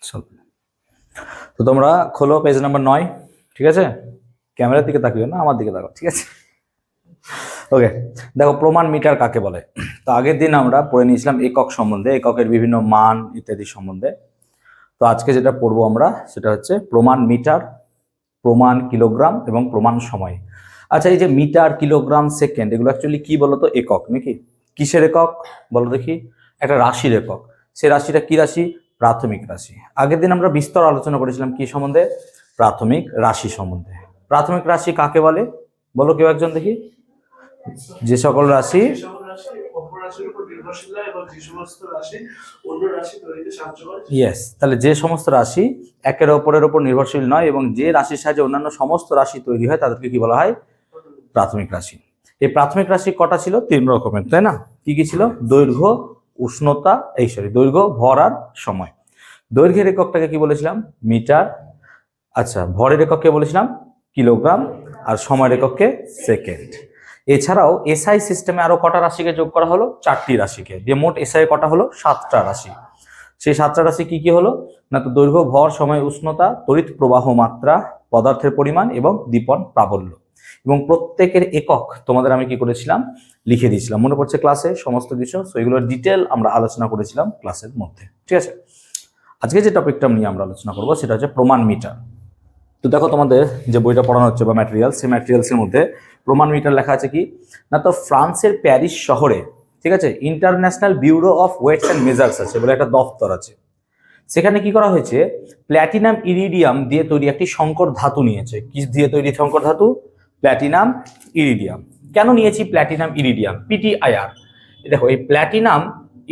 চলো, তো তোমরা খোলো পেজ নাম্বার 9, ঠিক আছে? ক্যামেরার দিকে তাকিও না, আমার দিকে তাকাও, ঠিক আছে? ওকে, দেখো প্রমাণ মিটার কাকে বলে। তো আগের দিন আমরা পড়ে নিয়েছিলাম একক সম্বন্ধে, এককের বিভিন্ন মান ইত্যাদি সম্বন্ধে। তো আজকে যেটা পড়বো আমরা সেটা হচ্ছে প্রমাণ মিটার, প্রমাণ কিলোগ্রাম এবং প্রমাণ সময়। আচ্ছা, এই যে মিটার, কিলোগ্রাম, সেকেন্ড, এগুলো অ্যাকচুয়ালি কি বলতো? একক নাকি? কিসের একক বলো দেখি? একটা রাশির একক। সেই রাশিটা কি রাশি? প্রাথমিক রাশি। আগের দিন আমরা বিস্তর আলোচনা করেছিলাম কি সম্বন্ধে? প্রাথমিক রাশি সম্বন্ধে। প্রাথমিক রাশি কাকে বলে বলো কেউ একজন দেখি? যে সকল রাশি ইয়েস, তাহলে যে সমস্ত রাশি একের অপরের উপর নির্ভরশীল নয় এবং যে রাশির সাহায্যে অন্যান্য সমস্ত রাশি তৈরি হয় তাদেরকে কি বলা হয়? প্রাথমিক রাশি। এই প্রাথমিক রাশি কটা ছিল? 3 রকমের, তাই না? কি কি ছিল? দৈর্ঘ্য, উষ্ণতা, দৈর্ঘ্য, ভর আর সময়। দৈর্ঘ্যের এককটাকে কি বলেছিলাম? মিটার। আচ্ছা, ভরের একককে বলেছিলাম কিলোগ্রাম, আর সময়ের একককে সেকেন্ড। এছাড়াও এসআই সিস্টেমে আরো কটা রাশিকে যোগ করা হলো? 4টি রাশিকে, দিয়ে মোট এসআই কটা হলো? 7টা রাশি। সেই 7টা রাশি কি কি হলো না? তো দৈর্ঘ্য, ভর, সময়, উষ্ণতা, তড়িৎ প্রবাহ মাত্রা, পদার্থের পরিমাণ এবং দীপন প্রাবল্য। এবং প্রত্যেকের একক তোমাদের আমি কি করেছিলাম? লিখে দিয়েছিলাম, মনে পড়ছে ক্লাসে সমস্ত কিছু। সো এগুলোর ডিটেল আমরা আলোচনা করেছিলাম ক্লাসের মধ্যে, ঠিক আছে? আজকে যে টপিকটা নিয়ে আমরা আলোচনা করবো সেটা হচ্ছে প্রমাণ মিটার। তো দেখো তোমাদের যে বইটা পড়ানো হচ্ছে বা ম্যাটেরিয়াল, সেই ম্যাটেরিয়ালসের মধ্যে প্রমাণ মিটার লেখা আছে কি না? তো ফ্রান্সের প্যারিস শহরে, ঠিক আছে, international bureau of weights and measures আছে বলে একটা দপ্তর আছে। সেখানে কি করা হয়েছে? প্ল্যাটিনাম ইরিডিয়াম দিয়ে তৈরি একটি সংকর ধাতু নিয়েছে। কি দিয়ে তৈরি সংকর ধাতু? Platinum iridium. কেন নিয়েছি প্ল্যাটিনাম ইরিডিয়াম? পিটিআইআর। দেখো, এই প্ল্যাটিনাম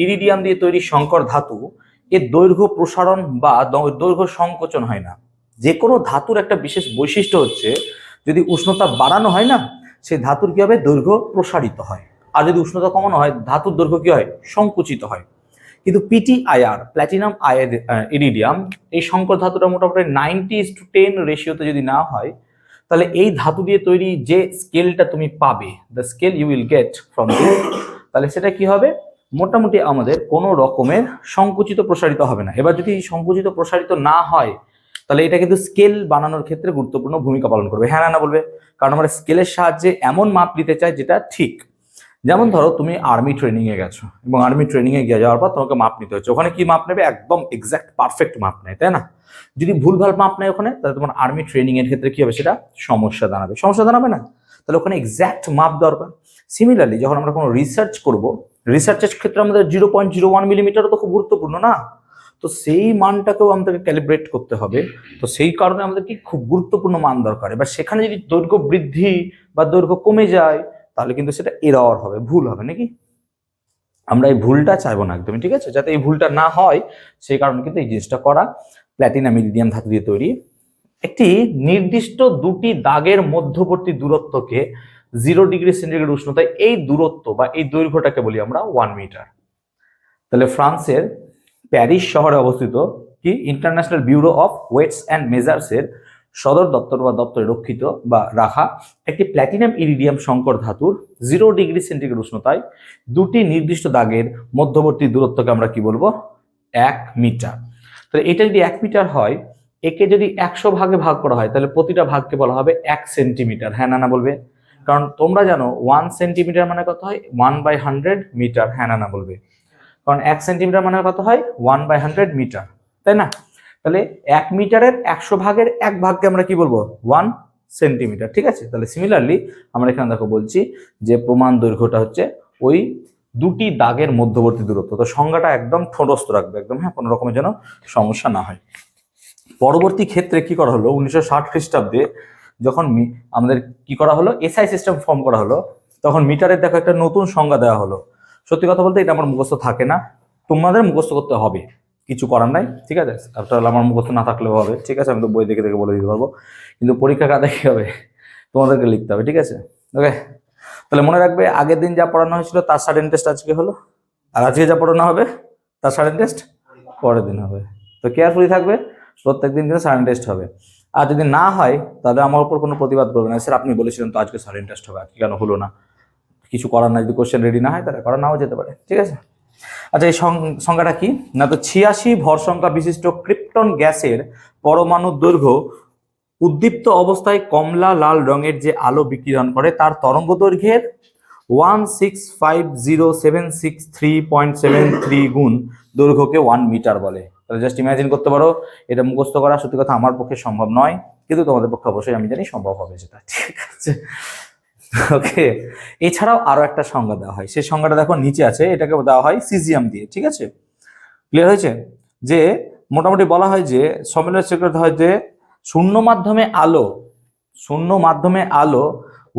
ইরিডিয়াম দিয়ে তৈরি সংকর ধাতু এর দৈর্ঘ্য প্রসারণ বা দৈর্ঘ্য সংকোচন হয় না। যে কোনো ধাতুর একটা বিশেষ বৈশিষ্ট্য হচ্ছে, যদি উষ্ণতা বাড়ানো হয় না, সেই ধাতুর কি হবে? দৈর্ঘ্য প্রসারিত হয়। আর যদি উষ্ণতা কমানো হয়, ধাতুর দৈর্ঘ্য কি হয়? সংকুচিত হয়। কিন্তু পিটিআইআর, প্ল্যাটিনাম ইরিডিয়াম, এই সংকর ধাতুটা মোটামুটি 90:10 রেশিওতে যদি না হয়, তাহলে এই ধাতু দিয়ে তৈরি যে স্কেলটা তুমি পাবে, the scale you will get from this, তাহলে সেটা কি হবে? মোটামুটি আমাদের কোনো রকমের সংকুচিত প্রসারিত হবে না। এবার যদি সংকুচিত প্রসারিত না হয়, তাহলে এটা কিন্তু স্কেল বানানোর ক্ষেত্রে গুরুত্বপূর্ণ ভূমিকা পালন করবে। হ্যাঁ না বলবে? কারণ আমরা স্কেলের সাহায্যে এমন মাপ নিতে চাই যেটা ঠিক। যেমন ধরো তুমি আর্মি ট্রেনিং এ গেছো এবং আর্মি ট্রেনিং এ গিয়ে যাওয়ার পর তোমাকে মাপ নিতে হচ্ছে। ওখানে কি মাপ নেবে? একদম এক্সাক্ট পারফেক্ট মাপ নেয়, তাই না? যদি ভুলভাল মাপ নেয় ওখানে, তাহলে তোমার আর্মি ট্রেনিং এর ক্ষেত্রে কি হবে? সেটা সমস্যা দাঁড়াবে। সমস্যা দাঁড়াবে না? তাহলে ওখানে এক্সাক্ট মাপ দরকার। সিমিলারলি যখন আমরা কোনো রিসার্চ করব, রিসার্চের ক্ষেত্রে আমাদের 0.01 মিলিমিটারও তো খুব গুরুত্বপূর্ণ না? তো সেই মানটাকেও আমাদেরকে ক্যালিব্রেট করতে হবে। তো সেই কারণে আমাদের কি খুব গুরুত্বপূর্ণ মান দরকার। এবার সেখানে যদি দৈর্ঘ্য বৃদ্ধি বা দৈর্ঘ্য কমে যায়, তাহলে কিন্তু সেটা এরর হবে, ভুল হবে নাকি? আমরা এই ভুলটা চাইবো না একদমই, ঠিক আছে? যাতে এই ভুলটা না হয় সেই কারণে কিন্তু এই জিনিসটা করা। প্ল্যাটিনাম ইরিডিয়াম ধাতু দিয়ে তৈরি একটি নির্দিষ্ট দুটি দাগের মধ্যবর্তী দূরত্বকে 0°C উষ্ণতায়, এই দূরত্ব বা এই দৈর্ঘ্যটাকে বলি আমরা 1 মিটার। তাহলে ফ্রান্সের প্যারিস শহরে অবস্থিত কি international bureau of weights and measures এর সদর দপ্তর বা দপ্তরে রক্ষিত বা রাখা একটি প্ল্যাটিনাম ইরিডিয়াম সংকর ধাতুর 0°C উষ্ণতায় দুটি নির্দিষ্ট দাগের মধ্যবর্তী দূরত্বকে আমরা কি বলবো? 1 মিটার। তাহলে এটা যদি 1 মিটার হয়, একে যদি 100 ভাগে ভাগ করা হয়, তাহলে প্রতিটা ভাগকে বলা হবে 1 সেন্টিমিটার। হ্যাঁ না বলবে? কারণ তোমরা জানো 1 সেন্টিমিটার মানে কত হয়? 1/100 মিটার। হ্যাঁ না বলবে? কারণ 1 সেন্টিমিটার মানে কত হয়? 1/100 মিটার, তাই না? তাহলে 1 মিটারের 100 ভাগের 1 ভাগকে আমরা কি বলবো? 1 সেন্টিমিটার, ঠিক আছে? তাহলে সিমিলারলি আমরা এখানে দেখো বলছি যে প্রমাণ দৈর্ঘ্যটা হচ্ছে ওই দুটি দাগের মধ্যবর্তী দূরত্ব। তো সংজ্ঞাটা একদম ঠোঁটস্থ রাখবে একদম, হ্যাঁ, কোনো রকমের যেন সমস্যা না হয়। পরবর্তী ক্ষেত্রে কি করা হলো? 1960 খ্রিস্টাব্দে যখন আমাদের কি করা হলো? এসআই সিস্টেম ফর্ম করা হলো, তখন মিটারের দেখো একটা নতুন সংজ্ঞা দেওয়া হলো। সত্যি কথা বলতে এটা আমার মুখস্থ থাকে না, তোমাদের মুখস্থ করতে হবে, কিছু করার নাই, ঠিক আছে? আফটার অল আমার মুখস্থ না থাকলেও হবে, ঠিক আছে? আমি তো বই দেখে দেখে বলে দিতে পারবো, কিন্তু পরীক্ষা কাজে কি হবে? তোমাদেরকে লিখতে হবে, ঠিক আছে? ওকে, তাহলে মনে রাখবে আগের দিন যা পড়ানো হয়েছিল তার সাডেন টেস্ট আজকে হলো, আর আজকে যা পড়ানো হবে তার সাডেন টেস্ট পরের দিন হবে। তো কেয়ারফুলি থাকবে, প্রত্যেকদিন কিন্তু সাডেন টেস্ট হবে। আর যদি না হয় তাহলে আমার উপর কোনো প্রতিবাদ করবে না, স্যার আপনি বলেছিলেন তো আজকে সাডেন টেস্ট হবে, আজকে কেন হলো না? কিছু করার না, যদি কোশ্চেন রেডি না হয় তাহলে করা নাও যেতে পারে, ঠিক আছে? আচ্ছা, এই সংখ্যাটা কি না, তো 86 ভর সংখ্যা বিশিষ্ট ক্রিপ্টন গ্যাসের পরমাণুর দৈর্ঘ্য উদ্দীপ্ত অবস্থায় কমলা লাল রঙের যে আলো বিকিরণ করে তার তরঙ্গ দৈর্ঘ্যের 1650763.73 গুণ দৈর্ঘ্যকে 1 মিটার বলে। তাহলে জাস্ট ইমাজিন করতে পারো, এটা মুখস্থ করা সত্যি কথা আমার পক্ষে সম্ভব নয়, কিন্তু তোমাদের পক্ষে অবশ্যই আমি জানি সম্ভব হবে যেটা, ঠিক আছে। ওকে, এছাড়াও আরো একটা সংজ্ঞা দেওয়া হয়, সেই সংজ্ঞাটা দেখো নিচে আছে, এটাকে দেওয়া হয় সিজিয়াম দিয়ে, ঠিক আছে। ক্লিয়ার হয়েছে? যে মোটামুটি বলা হয় যে সম্মেলনের সেক্রেট হয় যে শূন্য মাধ্যমে আলো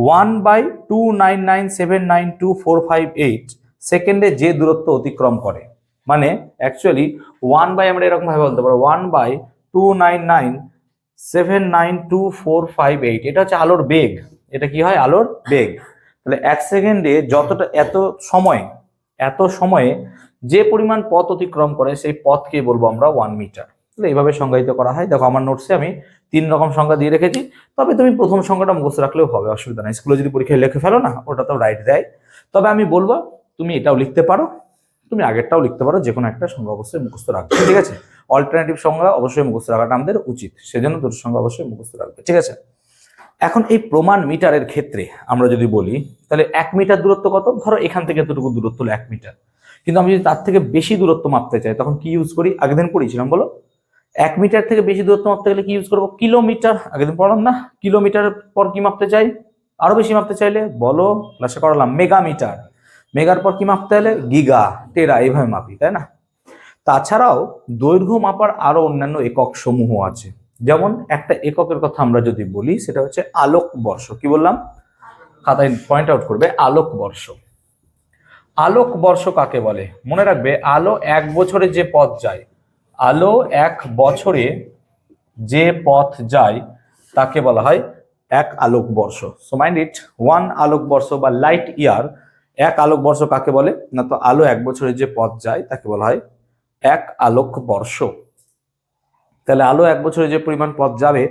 1/299792458 সেকেন্ডে যে দূরত্ব অতিক্রম করে, মানে অ্যাকচুয়ালি 1 আমরা এরকম ভাবে বলতে পারো 1/299792458, এটা হচ্ছে আলোর বেগ। এটা কি হয়? আলোর বেগ। তাহলে 1 সেকেন্ডে যতটা এত সময়ে যে পরিমাণ পথ অতিক্রম করে সেই পথকে বলবো আমরা 1 মিটার। তাহলে এইভাবে সংজ্ঞায়িত করা হয়। দেখো আমার নোটসে আমি 3 রকম সংজ্ঞা দিয়ে রেখেছি, তবে তুমি প্রথম সংজ্ঞাটা মুখস্থ রাখলেও হবে, অসুবিধা নাই। স্কুলে যদি পরীক্ষায় লিখে ফেলো না, ওটা তো রাইট দেয়, তবে আমি বলবো তুমি এটাও লিখতে পারো, তুমি আগেরটাও লিখতে পারো, যে কোনো একটা সংজ্ঞা অবশ্যই মুখস্থ রাখবে, ঠিক আছে। অল্টারনেটিভ সংজ্ঞা অবশ্যই মুখস্থ রাখাটা আমাদের উচিত, সেজন্য দুটো সংজ্ঞা অবশ্যই মুখস্থ রাখবে, ঠিক আছে। এখন এই প্রমাণ মিটারের ক্ষেত্রে আমরা যদি বলি, তাহলে 1 মিটার দূরত্ব কত? ধরো এখান থেকে এতটুকু দূরত্ব হলো 1 মিটার, কিন্তু আমি যদি তার থেকে বেশি দূরত্ব মাপতে চাই তখন কি ইউজ করি? আগের দিন পড়েছিলাম, বলো। 1 মিটার থেকে বেশি দূরত্ব মাপতে গেলে কি ইউজ করবো? কিলোমিটার। আগের দিন পড়লাম না? কিলোমিটার পর কি মাপতে চাই? আরো বেশি মাপতে চাইলে বলো, ক্লাসে করালাম মেগামিটার। মেগার পর কি মাপতে হলে? গিগা, টেরা, এইভাবে মাপি, তাই না? তাছাড়াও দৈর্ঘ্য মাপার আরো অন্যান্য একক সমূহ আছে। যেমন একটা এককের কথা আমরা যদি বলি, সেটা হচ্ছে আলোক বর্ষ। কি বললাম? খাতায় পয়েন্ট আউট করবে, আলোক বর্ষ। আলোক বর্ষ কাকে বলে? মনে রাখবে, আলো 1 বছরে যে পথ যায়, আলো 1 বছরে যে পথ যায় তাকে বলা হয় 1 আলোক বর্ষ। সো মাইন্ড ইট, 1 আলোক বর্ষ বা লাইট ইয়ার। 1 আলোক বর্ষ কাকে বলে না, তো আলো 1 বছরে যে পথ যায় তাকে বলা হয় 1 আলোক বর্ষ। তাহলে আলো 1 বছরে যে পরিমাণ পথ যাবে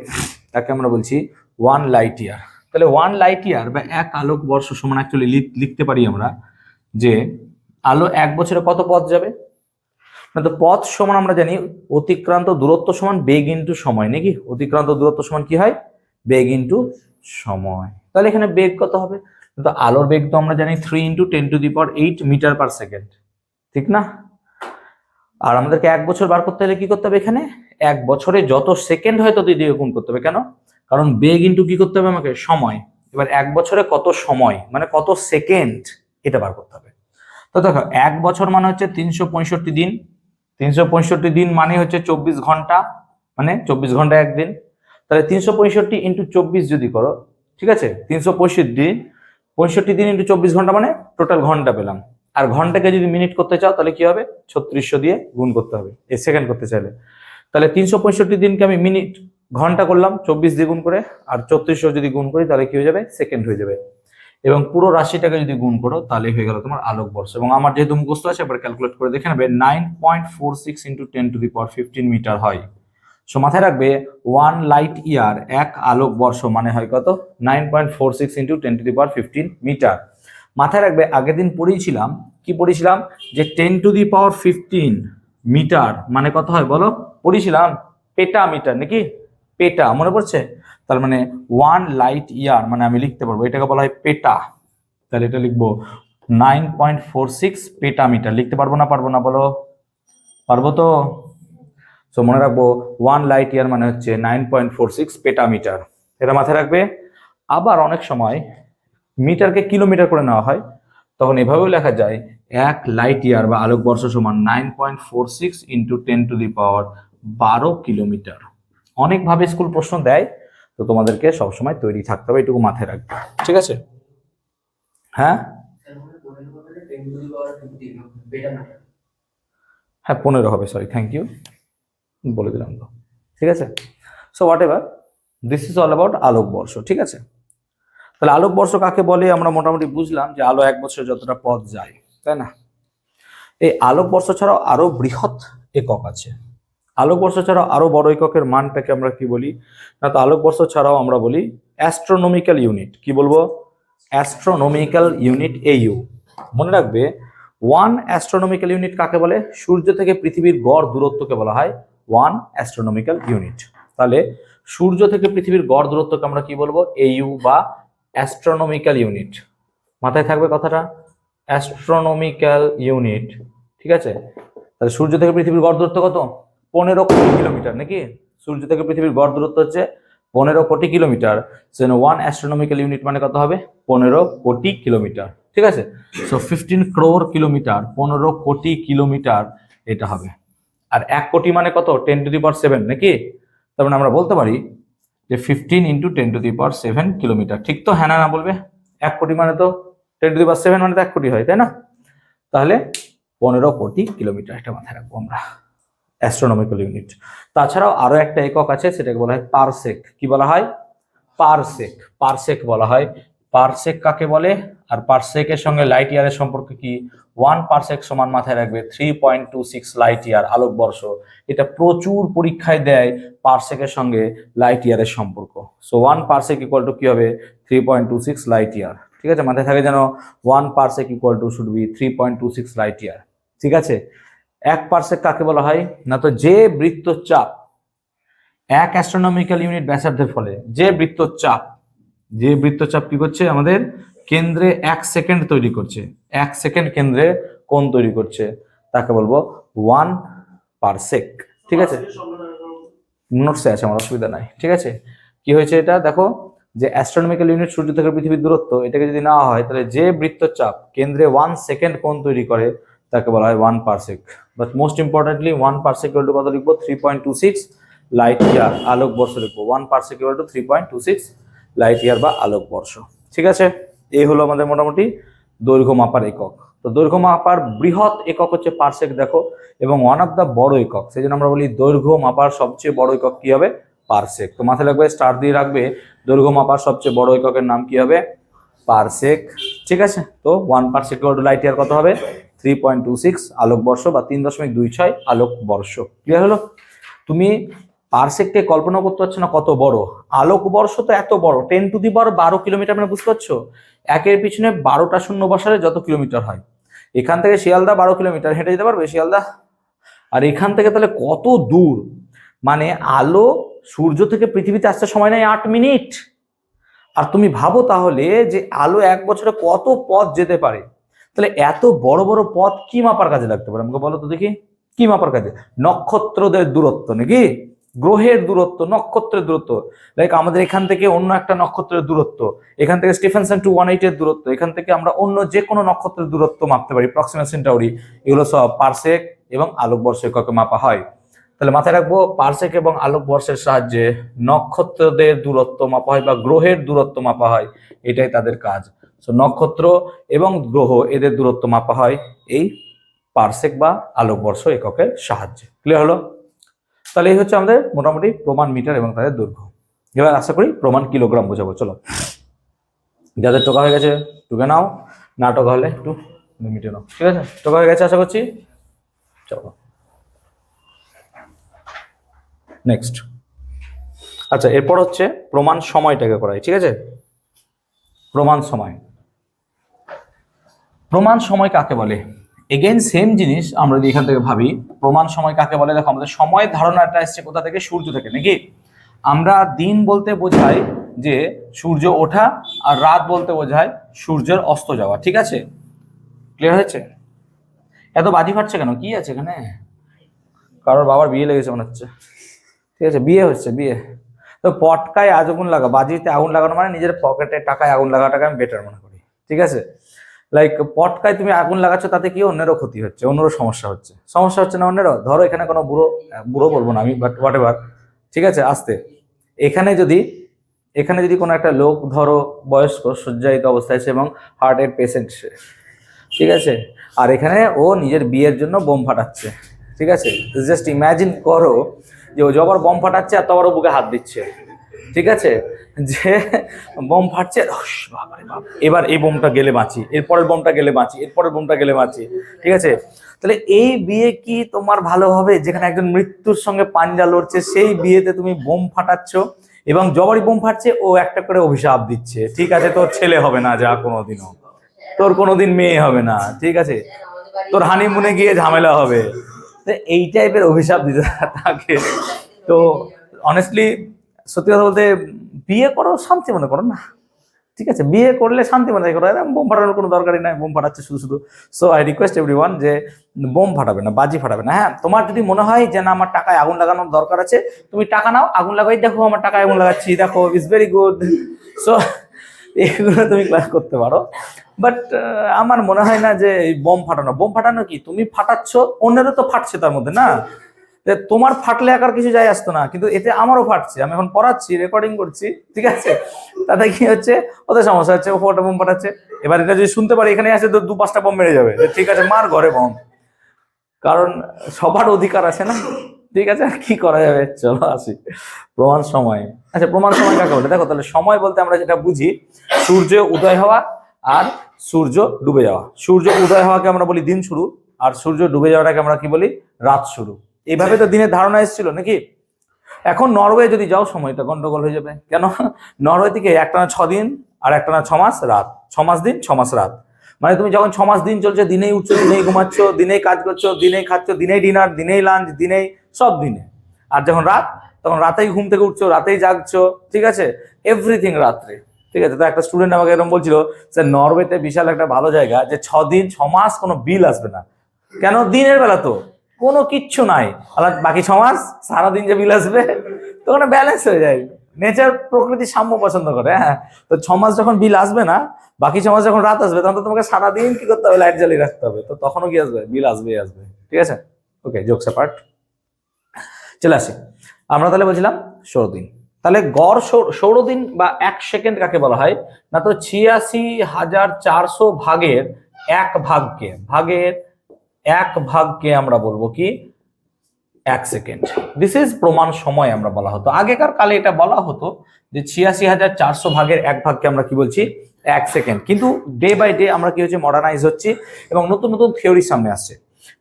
তাকে আমরা বলছি 1 লাইট ইয়ার। তাহলে 1 লাইট ইয়ার বা 1 আলোক বর্ষ সমান অ্যাকচুয়ালি লিখতে পারি আমরা যে আলো 1 বছরে কত পথ যাবে না, তো পথ সমান আমরা জানি অতিক্রান্ত দূরত্ব সমান বেগ ইন্টু সময়, নাকি? অতিক্রান্ত দূরত্ব সমান কি হয়? বেগ ইন্টু সময়। তাহলে এখানে বেগ কত হবে? তো আলোর বেগ তো আমরা জানি 3 × 10⁸ মিটার পার সেকেন্ড, ঠিক না? আর আমাদেরকে 1 বছর বার করতে হলে কি করতে হবে? এখানে 1 বছরে যত সেকেন্ড হয় তত দিয়ে গুণ করতে হবে। কেন? কারণ বেগ ইন্টু কি করতে হবে আমাকে? সময়। এবার 1 বছরে কত সময় মানে কত সেকেন্ড, এটা বার করতে হবে। তো দেখো 1 বছর মানে হচ্ছে 365 দিন। 365 দিন মানে হচ্ছে 24 ঘন্টা, মানে 24 ঘন্টা একদিন। তাহলে 365 × 24 যদি করো, ঠিক আছে, 365 দিন 24 ঘন্টা মানে টোটাল ঘন্টা পেলাম। আর ঘন্টাকে যদি মিনিট করতে চাও তাহলে কি হবে? 3600 দিয়ে গুণ করতে হবে এই সেকেন্ড করতে চাইলে। তাহলে 365 দিনকে আমি মিনিট ঘন্টা করলাম 24 দিয়ে গুণ করে, আর 3600 যদি গুণ করি তাহলে কি হয়ে যাবে? সেকেন্ড হয়ে যাবে। এবং পুরো রাশিটাকে যদি গুণ করো তাহলে হয়ে গেল তোমার আলোক বর্ষ। এবং আমার যেহেতু মুখস্থ আছে, এবার ক্যালকুলেট করে দেখে নেবে, 9.46 × 10⁻15 মিটার হয়। সো মাথায় রাখবে 1 লাইট ইয়ার 1 আলোক বর্ষ মানে হয় কত? 9.46 × 10⁻15 মিটার। মাথায় রাখবে, আগের দিন পড়েছিলাম, কি পড়েছিলাম? যে 10⁻15 মিটার মানে কত হয় বলো? পড়েছিলাম পেটা মিটার, নাকি? পেটা, মনে পড়ছে? তার মানে 1 লাইট ইয়ার মানে আমি লিখতে পারবো, এটাকে বলা হয় পেটা। তাহলে এটা লিখবো 9.46 পেটা মিটার। লিখতে পারবো না? পারবো না? বলো, পারবো তো? সো মনে রাখবো 1 লাইট ইয়ার মানে হচ্ছে 9.46 পেটা মিটার, এটা মাথায় রাখবে। আবার অনেক সময় মিটারকে কিলোমিটার করে নেওয়া হয়, তখন এভাবেও লেখা যায় 1 লাইট ইয়ার বা আলোক বর্ষ সমান 9.46 × 10⁻12 কিলোমিটার। অনেকভাবে স্কুল প্রশ্ন দেয়, তো তোমাদেরকে সবসময় তৈরি থাকতে হবে, এটুকু মাথায় রাখবে, ঠিক আছে? হ্যাঁ হ্যাঁ 15 হবে, সরি, থ্যাংক ইউ, বলে দিলাম তো, ঠিক আছে। So whatever, this is all about আলোক বর্ষ, ঠিক আছে। তাহলে আলোক বর্ষ কাকে বলে আমরা মোটামুটি বুঝলাম, যে আলো 1 বছরে যতটা পথ যায়, তাই না? এই আলোক বর্ষ ছাড়াও আরো বৃহৎ একক আছে। আলোক বর্ষ ছাড়াও আরো বড় এককের মানটাকে আমরা কি বলি না, তো আলোক বর্ষ ছাড়াও আমরা বলি অ্যাস্ট্রোনমিক্যাল ইউনিট। কি বলবো? Astronomical unit, AU। মনে রাখবে ওয়ান অ্যাস্ট্রোনমিক্যাল ইউনিট কাকে বলে? সূর্য থেকে পৃথিবীর গড় দূরত্বকে বলা হয় ওয়ান অ্যাস্ট্রোনমিক্যাল ইউনিট। তাহলে সূর্য থেকে পৃথিবীর গড় দূরত্বকে আমরা কি বলবো? AU বা অ্যাস্ট্রোনমিক্যাল ইউনিট। মাথায় থাকবে কথাটা, অ্যাস্ট্রোনমিক্যাল ইউনিট, ঠিক আছে? তাহলে সূর্য থেকে পৃথিবীর গড় দূরত্ব কত? 15 কোটি কিলোমিটার, নাকি? সূর্য থেকে পৃথিবীর গড় দূরত্ব হচ্ছে 15 কোটি kilometre. Sen one astronomical unit মানে কত হবে? 15 কোটি কিলোমিটার, ঠিক আছে? সো 15 crore কিলোমিটার, 15 কোটি কিলোমিটার এটা হবে। আর 1 কোটি মানে কত? 10 to the power 7, নাকি? তার মানে আমরা বলতে পারি যে 15 into 10 to the power 7 kilometre. ঠিক তো? হ্যাঁ না বলবে? 1 কোটি মানে তো 10 to the power 7 মানে তো 1 কোটি হয়, তাই না? তাহলে 15 কোটি কিলোমিটার, এটা মাথায় রাখবো আমরা, অ্যাস্ট্রোনমিক্যাল ইউনিট। তাছাড়াও আরো একটা একক আছে, সেটাকে বলা হয় পারসেক। কি বলা হয়? পারসেক। পারসেক বলা হয়। পারসেক কাকে বলে? আর পারসেকের সঙ্গে লাইট ইয়ারের সম্পর্ক কি? 1 পারসেক সমান মাথায় রাখবে 3.26 লাইট ইয়ার, আলোকবর্ষ। এটা প্রচুর পরীক্ষায় দেয় পারসেকের সঙ্গে লাইট ইয়ারের সম্পর্ক। সো 1 পারসেক ইকুয়াল টু কি হবে? 3.26 লাইট ইয়ার, ঠিক আছে? মাথায় থাকে যেন 1 parsec equal to should be 3.26 light year, ঠিক আছে? 1 পারসেক কাকে বলা হয়? না তো যে বৃত্তচাপ 1 অ্যাস্ট্রোনমিক্যাল ইউনিট ব্যাসার্ধের ফলে যে বৃত্তচাপ কি করছে? আমাদের কেন্দ্রে 1 সেকেন্ড তৈরি করছে, 1 সেকেন্ড কেন্দ্রে কোণ তৈরি করছে, তাকে বলবো 1 পারসেক, ঠিক আছে? নোটসে আছে, আমার অসুবিধা নাই, ঠিক আছে? কি হয়েছে এটা দেখো, যে অ্যাস্ট্রোনমিক্যাল ইউনিট সূর্য থেকে পৃথিবীর দূরত্ব, এটাকে যদি নেওয়া হয় তাহলে যে বৃত্তচাপ কেন্দ্রে 1 সেকেন্ড কোণ তৈরি করে তাকে বলা হয় 1 parsec. But most importantly 1 parsec equal to কত লিখবো? 3.26 লাইট ইয়ার, আলোকবর্ষ লিখবো। 1 parsec equal to 3.26 light year বা আলোকবর্ষ, ঠিক আছে? এই হলো আমাদের মোটামুটি দৈর্ঘ্য মাপার একক। তো দৈর্ঘ্য মাপার বৃহৎ একক হচ্ছে পারসেক, দেখো, এবং ওয়ান অফ দা বড় একক, সেই জন্য আমরা বলি দৈর্ঘ্য মাপার সবচেয়ে বড় একক কি হবে? পারসেক। তো মাথায় রাখবে, স্টার দিয়ে রাখবে, দৈর্ঘ্য মাপার সবচেয়ে বড় এককের নাম কি হবে? পারসেক, ঠিক আছে? তো 1 parsec equal to light year কত হবে? 3.26 আলোকবর্ষ বা 3.26 আলোকবর্ষ। ক্লিয়ার হলো? তুমি পারসেককে কল্পনা করতে পারছো না কত বড়। আলোকবর্ষ তো এত বড়, 10 টু দি পাওয়ার 12 কিলোমিটার, মানে বুঝতে পারছো? একের পিছনে 12টা শূন্য বসালে যত কিলোমিটার হয়। এখান থেকে শিয়ালদা 12 কিলোমিটার হেঁটে যেতে পারবে শিয়ালদা। আর এখান থেকে তাহলে কত দূর, মানে আলো সূর্য থেকে পৃথিবীতে আসতে সময় নেয় 8 মিনিট। আর তুমি ভাবো তাহলে যে আলো 1 বছরে কত পথ যেতে পারে, তাহলে এত বড় বড় পথ কি মাপার কাজে লাগতে পারে আমাকে বলো তো দেখি? কি মাপার কাজে? নক্ষত্রদের দূরত্ব, নাকি? গ্রহের দূরত্ব, নক্ষত্রের দূরত্ব। লাইক আমাদের এখান থেকে অন্য একটা নক্ষত্রের দূরত্ব, এখান থেকে স্টিফেনসন 218 এর দূরত্ব, এখান থেকে আমরা অন্য যে কোনো নক্ষত্রের দূরত্ব মাপতে পারি, প্রক্সিমা সেন্টাউরি। এগুলো সব পারসেক এবং আলোকবর্ষ এককে মাপা হয়। তাহলে মাথায় রাখবো, পারসেক এবং আলোকবর্ষের সাহায্যে নক্ষত্রদের দূরত্ব মাপা হয় বা গ্রহের দূরত্ব মাপা হয়, এটাই তাদের কাজ। সো নক্ষত্র এবং গ্রহ এদের দূরত্ব মাপা হয় এই পারসেক বা আলোকবর্ষ এককের সাহায্যে। ক্লিয়ার হলো? তাহলে এই হচ্ছে আমাদের মোটামুটি প্রমাণ মিটার এবং তাদের দৈর্ঘ্য। এবার আশা করি প্রমাণ কিলোগ্রাম বোঝাবো। চলো, যাদের টোকা হয়ে গেছে টুকে নাও, না টোকা হলে একটু মিটে নাও, ঠিক আছে? টোকা হয়ে গেছে আশা করছি। চলো নেক্সট। আচ্ছা, এরপর হচ্ছে প্রমাণ সময়টাকে করাই, ঠিক আছে? প্রমাণ সময়। প্রমাণ সময় কাকে বলে? এগেইন সেম জিনিস, আমরা যদি এখান থেকে ভাবি প্রমাণ সময় কাকে বলে, দেখো আমাদের সময়ের ধারণাটা এসছে কোথা থেকে? সূর্য থেকে, নাকি? আমরা দিন বলতে বোঝাই যে সূর্য ওঠা, আর রাত বলতে বোঝায় সূর্যের অস্ত যাওয়া, ঠিক আছে? ক্লিয়ার হয়েছে? এত বাজি ফাটছে কেন? কি আছে এখানে? কারোর বাবার বিয়ে লেগেছে মনে হচ্ছে, ঠিক আছে? বিয়ে হচ্ছে, বিয়ে। তো পটকায় আগুন লাগা, বাজিতে আগুন লাগানো মানে নিজের পকেটে টাকায় আগুন লাগাটাকে আমি বেটার মনে করি, ঠিক আছে? লাইক পটকায় তুমি আগুন লাগাচ্ছ, তাতে কি অন্যেরও ক্ষতি হচ্ছে, অন্যেরও সমস্যা হচ্ছে। সমস্যা হচ্ছে না অন্যেরও? ধরো এখানে কোনো বুড়ো বলবো না আমি, বাট হোয়াট এভার, ঠিক আছে? আস্তে, এখানে যদি কোনো একটা লোক ধরো বয়স্ক শয্যায়িত অবস্থায় আছে এবং হার্টের পেশেন্ট সে, ঠিক আছে? আর এখানে ও নিজের বিয়ের জন্য বোম ফাটাচ্ছে, ঠিক আছে? জাস্ট ইমাজিন করো যে ও যবার বোম ফাটাচ্ছে আর তবার ও বুকে হাত দিচ্ছে, ঠিক আছে? যে বোম ফাটছে, এবার এই বোমটা গেলে বাঁচি, এরপরের বোমটা গেলে বাঁচি, এরপরের বোমটা গেলে বাঁচি, ঠিক আছে? তাহলে এই বিয়ে কি তোমার ভালো হবে, যেখানে একজন মৃত্যুর সঙ্গে পাঞ্জা লড়ছে, সেই বিয়েতে তুমি বোম ফাটাচ্ছ এবং যবারই বোম ফাটছে ও একটা করে অভিশাপ দিচ্ছে, ঠিক আছে? তোর ছেলে হবে না, যা কোনোদিনও তোর কোনোদিন মেয়ে হবে না, ঠিক আছে? তোর হানিমুনে গিয়ে ঝামেলা হবে, এই টাইপের অভিশাপ দিতে থাকে। তো অনেস্টলি সত্যি কথা বলতে বিয়ে করো শান্তি মনে করো না, ঠিক আছে? বিয়ে করলে শান্তি মনে করো, বোম ফাটানোর কোনো দরকারই নাই, বোম ফাটাচ্ছে শুধু শুধু। সো আই রিকোয়েস্ট এভরিওয়ান যে বোম ফাটাবে না, বাজি ফাটাবে না। হ্যাঁ, তোমার যদি মনে হয় যে না আমার টাকায় আগুন লাগানোর দরকার আছে, তুমি টাকা নাও, আগুন লাগাই, দেখো আমার টাকায় আগুন লাগাচ্ছি, দেখো ইটস ভেরি গুড। সো এগুলো তুমি ক্লাস করতে পারো, বাট আমার মনে হয় না যে বোম ফাটানো কি, তুমি ফাটাচ্ছ, অন্যেরও তো ফাটছে তার মধ্যে না, তোমার ফাটলে একার কিছু যায় আসতো না, কিন্তু এতে আমারও ফাটছে, আমি এখন পড়াচ্ছি, রেকর্ডিং করছি, ঠিক আছে? তাতে কি হচ্ছে, ওদের সমস্যা হচ্ছে, ও ফটো বোম ফাটাচ্ছে। এবার এটা যদি শুনতে পারি এখানে আসে, তো 2-5টা বোম মেরে যাবে, ঠিক আছে মার ঘরে বোম, কারণ সবার অধিকার আছে না, ঠিক আছে? আর কি করা যাবে, চলো আসি প্রমাণ সময়। আচ্ছা, প্রমাণ সময় কাকে বলে? দেখো, তাহলে সময় বলতে আমরা যেটা বুঝি, সূর্য উদয় হওয়া আর সূর্য ডুবে যাওয়া। সূর্য উদয় হওয়াকে আমরা বলি দিন শুরু, আর সূর্য ডুবে যাওয়াটাকে আমরা কি বলি, রাত শুরু। এইভাবে তো দিনের ধারণা এসেছিল নাকি? এখন নরওয়ে যদি যাও, সময়টা গন্ডগোল হয়ে যাবে। কেন? নরওয়ে থেকে একটানা 6 দিন আর একটানা 6 মাস রাত, 6 মাস দিন 6 মাস রাত। মানে তুমি যখন 6 মাস দিন চলছে, দিনেই উঠছো, দিনেই ঘুমাচ্ছ, দিনেই কাজ করছো, দিনেই খাচ্ছ, দিনেই ডিনার, দিনেই লাঞ্চ, দিনেই সব দিনে। আর যখন রাত, তখন রাতেই ঘুম থেকে উঠছো, রাতেই জাগছো, ঠিক আছে? এভরিথিং রাত্রে, ঠিক আছে? তো একটা স্টুডেন্ট আমাকে এরকম বলছিল, স্যার নরওয়েতে বিশাল একটা ভালো জায়গা, যে 6 দিন 6 মাস কোনো বিল আসবে না। কেন? দিনের বেলা তো কোনো কিচ্ছু নাই, আর বাকি 6 মাস সারাদিন যে বিল আসবে, তো ওখানে ব্যালেন্স হয়ে যায়। নেচার, প্রকৃতি সাম্য পছন্দ করে। হ্যাঁ, তো 6 মাস যখন বিল আসবে না, বাকি 6 মাস যখন রাত আসবে, তখন তো তোমাকে সারাদিন কি করতে হবে, লাইট জ্বালিয়ে রাখতে হবে, তো তখনও কি আসবে, বিল আসবেই আসবে, ঠিক আছে? ওকে, জোকস অ্যাপার্ট, চলে আসি। আমরা তাহলে বলছিলাম সৌরদিন। তাহলে গড় সৌরদিন বা 1 সেকেন্ড কাকে বলা হয় না? তো 86,400 ভাগের 1 ভাগকে আমরা বলবো কি, 1 সেকেন্ড। দিস ইজ প্রমাণ সময় আমরা বলা হতো, আগেকার কালে এটা বলা হতো যে 86,400 ভাগের 1 ভাগকে আমরা কি বলছি, 1 সেকেন্ড। কিন্তু ডে বাই ডে আমরা কি হচ্ছে, মডার্নাইজ হচ্ছি, এবং নতুন নতুন থিওরি সামনে আসছে।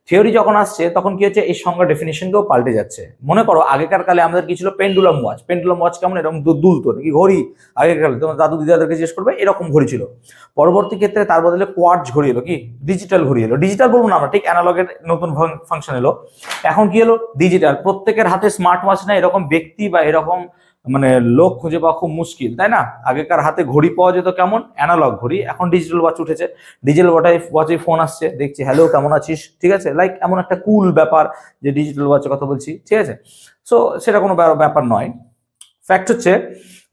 থিওরি যখন আসছে, তখন কি হচ্ছে, এই সংজ্ঞা ডেফিনিশনকেও পাল্টে যাচ্ছে। মনে করো আগেকার কালে আমাদের কি ছিল, পেন্ডুলাম ওয়াচ। পেন্ডুলাম ওয়াচ কেমন, এরকম দুলতো নাকি, ঘড়ি। আগেকার কালে তোমার দাদু দিদাদেরকে জিজ্ঞেস করবে, এরকম ঘড়ি ছিল। পরবর্তী ক্ষেত্রে তার বদলে কোয়ার্টজ ঘড়ি এলো, কি ডিজিটাল ঘড়ি এলো। ডিজিটাল বলবো না আমরা, ঠিক অ্যানালগের নতুন ফাংশন এলো। এখন কি এলো, ডিজিটাল। প্রত্যেকের হাতে স্মার্ট ওয়াচ না, এরকম ব্যক্তি বা এরকম মানে লোক খুঁজে পাওয়া খুব মুশকিল, তাই না? আগেকার হাতে ঘড়ি পাওয়া যেত কেমন, অ্যানালগ ঘড়ি, এখন ডিজিটাল ওয়াচ উঠেছে। ডিজিটাল ওয়াচে ফোন আসছে, দেখছি হ্যালো কেমন আছিস, ঠিক আছে? লাইক এমন একটা কুল ব্যাপার যে ডিজিটাল ওয়াচের কথা বলছি, ঠিক আছে? সো সেটা কোনো ব্যাপার নয়। ফ্যাক্ট হচ্ছে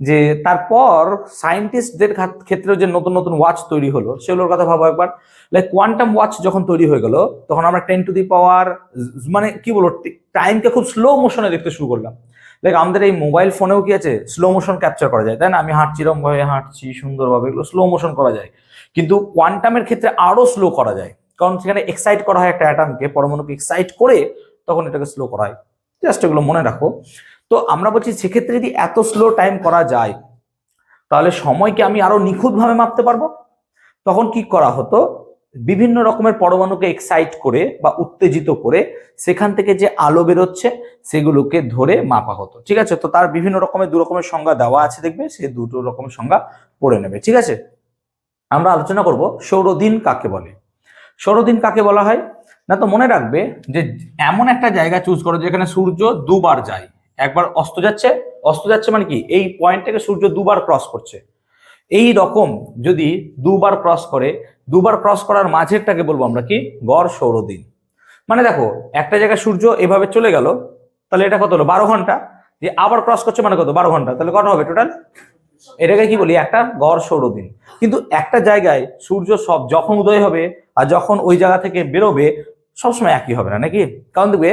যে তারপর সায়েন্টিস্টদের ক্ষেত্রেও যে নতুন নতুন ওয়াচ তৈরি হলো, সেগুলোর কথা ভাবো একবার। লাইক কোয়ান্টাম ওয়াচ যখন তৈরি হয়ে গেল, তখন আমরা 10⁻, মানে কি বলবো, টাইমকে খুব স্লো মোশনে দেখতে শুরু করলাম। লাইক আমাদের এই মোবাইল ফোনেও কি আছে, স্লো মোশন ক্যাপচার করা যায়, তাই না? আমি হাঁটছি, এরকম ভাবে হাঁটছি সুন্দরভাবে, এগুলো স্লো মোশন করা যায়। কিন্তু কোয়ান্টামের ক্ষেত্রে আরো স্লো করা যায়, কারণ সেখানে এক্সাইট করা হয় একটা অ্যাটমকে, পরমাণুকে এক্সাইট করে তখন এটাকে স্লো করা হয়। জাস্ট এগুলো মনে রাখো। তো আমরা বলছি সেক্ষেত্রে যদি এত স্লো টাইম করা যায়, তাহলে সময়কে আমি আরো নিখুঁতভাবে মাপতে পারবো। তখন কি করা হতো, বিভিন্ন রকমের পরমাণুকে এক্সাইট করে বা উত্তেজিত করে সেখান থেকে যে আলো বেরোচ্ছে সেগুলোকে ধরে মাপা হতো, ঠিক আছে? তো তার বিভিন্ন রকমের 2 রকমের সংজ্ঞা দেওয়া আছে, দেখবে সেই 2 রকমের সংজ্ঞা পড়ে নেবে, ঠিক আছে? আমরা আলোচনা করব সৌরদিন কাকে বলে। সৌরদিন কাকে বলা হয় না, তো মনে রাখবে যে এমন একটা জায়গা চুজ করো যেখানে সূর্য দুবার যায়। একবার অস্ত যাচ্ছে মানে কি, এই পয়েন্ট থেকে সূর্য দুবার ক্রস করছে। এই রকম যদি দুবার ক্রস করার মাঝেরটাকে বলবো আমরা কি, গড় সৌরদিন। মানে দেখো, একটা জায়গায় সূর্য এভাবে চলে গেল, তাহলে এটা কত হলো, 12 ঘন্টা। যে আবার ক্রস করছে মানে কত, 12 ঘন্টা, তাহলে কত হবে টোটাল, এটাকে কি বলি, একটা গড় সৌরদিন। কিন্তু একটা জায়গায় সূর্য সব যখন উদয় হবে আর যখন ওই জায়গা থেকে বেরোবে, সবসময় একই হবে না নাকি? কারণ দেখবে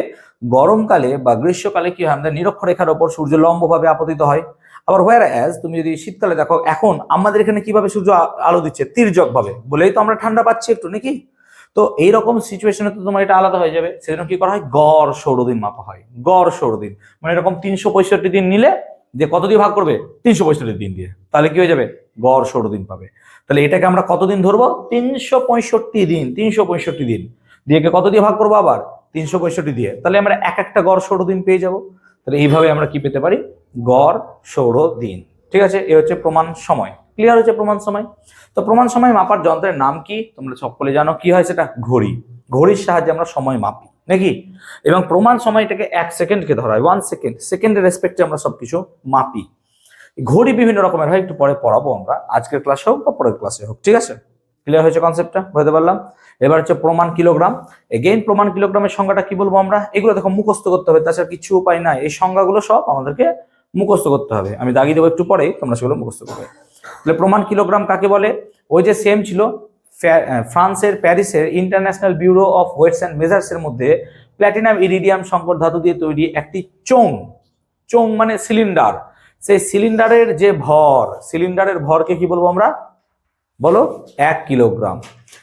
গরমকালে বা গ্রীষ্মকালে কি হয়, আমাদের নিরক্ষরেখার ওপর সূর্য লম্বভাবে আপতিত হয়। আবার হোয়ার অ্যাজ তুমি যদি শীতকালে দেখো, এখন আমাদের এখানে কিভাবে সূর্য আলো দিচ্ছে, তির্যক ভাবে, বলেই তো আমরা ঠান্ডা পাচ্ছি একটু নাকি? তো এইরকম সিচুয়েশনে তো তোমার এটা আলাদা হয়ে যাবে। সেজন্য কি করা হয়, গড় সৌরদিন মাপা হয়। গড় সৌরদিন মানে এরকম 365 দিন নিলে, যে কত দিয়ে ভাগ করবে, 365 দিন দিয়ে, তাহলে কি হয়ে যাবে, গড় সৌরদিন পাবে। তাহলে এটাকে আমরা কতদিন ধরবো, 365 দিন। 365 দিন দিয়ে কত দিয়ে ভাগ করবো, আবার 365 দিয়ে, তাহলে আমরা একটা গড় সৌরদিন পেয়ে যাব। তাহলে এইভাবে আমরা কি পেতে পারি, গড় সৌরদিন, ঠিক আছে? এ হচ্ছে প্রমাণ সময়। ক্লিয়ার হচ্ছে প্রমাণ সময়? তো প্রমাণ সময় মাপার যন্ত্রের নাম কি, তোমরা সকলে জানো, কি হয় সেটা, ঘড়ি। ঘড়ির সাহায্যে আমরা সময় মাপি নাকি, এবং প্রমাণ সময়টাকে 1 সেকেন্ডকে ধরা হয়, 1 সেকেন্ড, সেকেন্ডের রেসপেক্টে আমরা সবকিছু মাপি। ঘড়ি বিভিন্ন রকমের হয়, একটু পরে পড়াবো আমরা, আজকের ক্লাসে হোক বা পরের ক্লাসে হোক, ঠিক আছে? ক্লিয়ার হয়েছে কনসেপ্টটা, বুঝতে পারলাম? এবার হচ্ছে প্রমাণ কিলোগ্রাম। এগেইন প্রমাণ কিলোগ্রামের সংজ্ঞাটা কি বলবো আমরা, এগুলো দেখো মুখস্থ করতে হবে, তাছাড়া কিছু উপায় নাই, এই সংজ্ঞাগুলো সব আমাদেরকে মুখস্থ করতে হবে, আমি দাগিয়ে দেবো একটু পরেই, তোমরা সেগুলো মুখস্থ করবে। তাহলে প্রমাণ কিলোগ্রাম কাকে বলে, ওই যে সেম ছিল ফ্রান্সের প্যারিসের international bureau of weights and measures এর মধ্যে প্ল্যাটিনাম ইরিডিয়াম সংকর ধাতু দিয়ে তৈরি একটি চোং মানে সিলিন্ডার, সেই সিলিন্ডারের যে ভর, সিলিন্ডারের ভরকে কি বলবো আমরা, বলো 1 কিলোগ্রাম।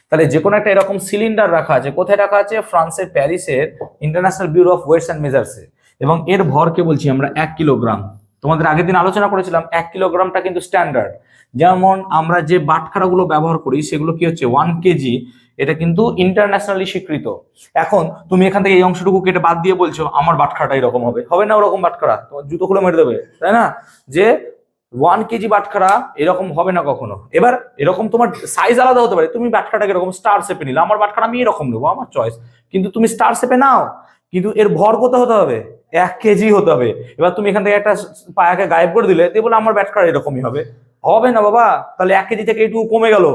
তাহলে যে কোনো একটা এরকম সিলিন্ডার রাখা আছে, কোথায় রাখা আছে, ফ্রান্সের প্যারিসের international bureau of weights and মেজার্সে, এবং এর ভরকে বলছি আমরা 1 কিলোগ্রাম। তোমাদের আগের দিন আলোচনা করেছিলাম 1 কিলোগ্রামটা কিন্তু স্ট্যান্ডার্ড, যেমন আমরা যে বাটখারাগুলো ব্যবহার করি সেগুলো কি হচ্ছে 1 কেজি, এটা কিন্তু ইন্টারন্যাশনালি স্বীকৃত। এখন তুমি এখান থেকে এই অংশটুকু কেটে বাদ দিয়ে বলছো আমার বাটখারাটা এরকম হবে, হবে না ওরকম বাটখারা, তোমার জুতো খুলে মেরে দেবে, তাই না? যে 1 কেজি বাটখারা এরকম হবে না কখনো। এবার এরকম তোমার সাইজ আলাদা হতে পারে, তুমি বাটখারাটাকে এরকম স্টার শেপে নিলে, আমার বাটখারা আমি এরকম নেবো, আমার চয়েস, কিন্তু তুমি স্টার শেপে নাও, কিন্তু এর ভর কত হতে হবে, 1 কেজি হতে হবে। এবার তুমি এখান থেকে একটা পায়াকে গায়েব করে দিলে, দিয়ে বলে আমার বাটখারা এরকমই হবে, হবে না বাবা, তাহলে 1 কেজি থেকে এইটুকু কমে গেল,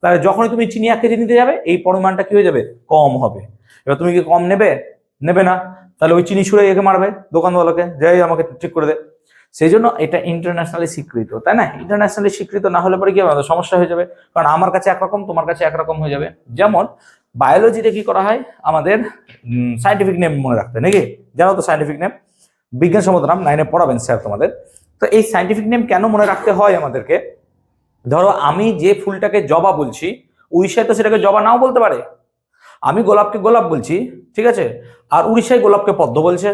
তাহলে যখনই তুমি চিনি 1 কেজি নিতে যাবে এই পরিমাণটা কি হয়ে যাবে, কম হবে। এবার তুমি কি কম নেবে, নেবে না, তাহলে ওই চিনি ছুঁড়ে একে মারবে দোকানওয়ালাকে, যাই আমাকে ঠিক করে দে। সেই জন্য এটা ইন্টারন্যাশনালি স্বীকৃত, তাই না? ইন্টারন্যাশনালি স্বীকৃত না হলে পরে কি হবে, সমস্যা হয়ে যাবে, কারণ আমার কাছে একরকম, তোমার কাছে একরকম হয়ে যাবে। যেমন বায়োলজিতে কি করা হয়, আমাদের সাইন্টিফিক নেম মনে রাখতে, নাকি জানো তো সাইন্টিফিক নেম, বিজ্ঞানসম্মত নাম 9-এ পড়াবেন স্যার তোমাদের। তো এই সাইন্টিফিক নেম কেন মনে রাখতে হয় আমাদেরকে, ধরো আমি যে ফুলটাকে জবা বলছি, উড়িষ্যায় তো সেটাকে জবা নাও বলতে পারে, আমি গোলাপকে গোলাপ বলছি, ঠিক আছে, আর উড়িষ্যায় গোলাপকে পদ্ম বলছে।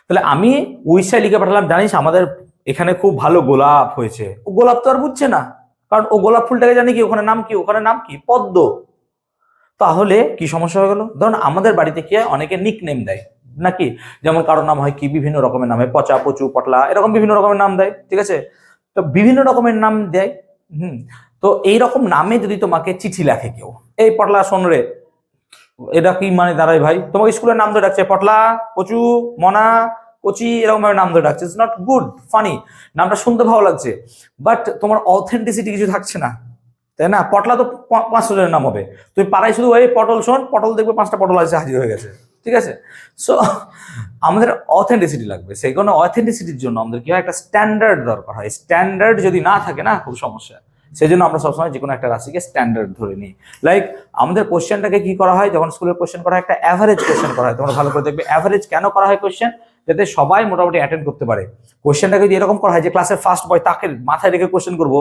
তাহলে আমি উড়িষ্যায় লিখে পাঠালাম, জানিস আমাদের এখানে খুব ভালো গোলাপ হয়েছে, ও গোলাপ তো আর বুঝছে না, কারণ ও গোলাপ ফুলটাকে জানি কি, ওখানে নাম কি, ওখানে নাম কি, পদ্ম। তাহলে কি সমস্যা হয়ে গেল, ধরুন আমাদের বাড়িতে কি অনেকে নিক নেম দেয় নাকি, যেমন কারোর নাম হয় কি বিভিন্ন রকমের নামে, পচা, পচু, পটলা, এরকম বিভিন্ন রকমের নাম দেয়, ঠিক আছে, তো বিভিন্ন রকমের নাম দেয়। তো এইরকম নামে যদি তোমাকে চিঠি লেখে কেউ, এই পটলা শোন রে, এটা কি মানে দাঁড়ায় ভাই, তোমাকে স্কুলের নাম ধরে ডাকছে পটলা, পচু, মনা, কচি, এরকম ভাবে নাম ধরে ডাকছে, ইটস নট গুড, ফানি, নামটা শুনতে ভালো লাগছে, বাট তোমার অথেন্টিসিটি কিছু থাকছে না, তাই না? পটলা তো 500 জনের নাম হবে, তুমি পাড়ায় শুধু ওই পটল শোন, পটল দেখবে 5টা পটল আছে হাজির হয়ে গেছে, ঠিক আছে? সো আমাদের অথেন্টিসিটি লাগবে, সেই কোনো অথেন্টিসিটির জন্য আমাদের কি হয়, একটা স্ট্যান্ডার্ড দরকার হয়, স্ট্যান্ডার্ড যদি না থাকে না, খুব সমস্যা। সেই জন্য আমরা সবসময় যে কোনো একটা রাশিকে স্ট্যান্ডার্ড ধরে নিই। লাইক আমাদের কোশ্চেনটাকে কি করা হয়, যখন স্কুলের কোশ্চেন করা হয়, একটা অ্যাভারেজ কোশ্চেন করা হয়, তোমরা ভালো করে দেখবে অ্যাভারেজ কেন করা হয় কোশ্চেন, যাতে সবাই মোটামুটি অ্যাটেন্ড করতে পারে। কোশ্চেনটাকে যদি এরকম করা হয় যে ক্লাসের ফার্স্ট বয় তাকে মাথায় রেখে কোশ্চেন করবো,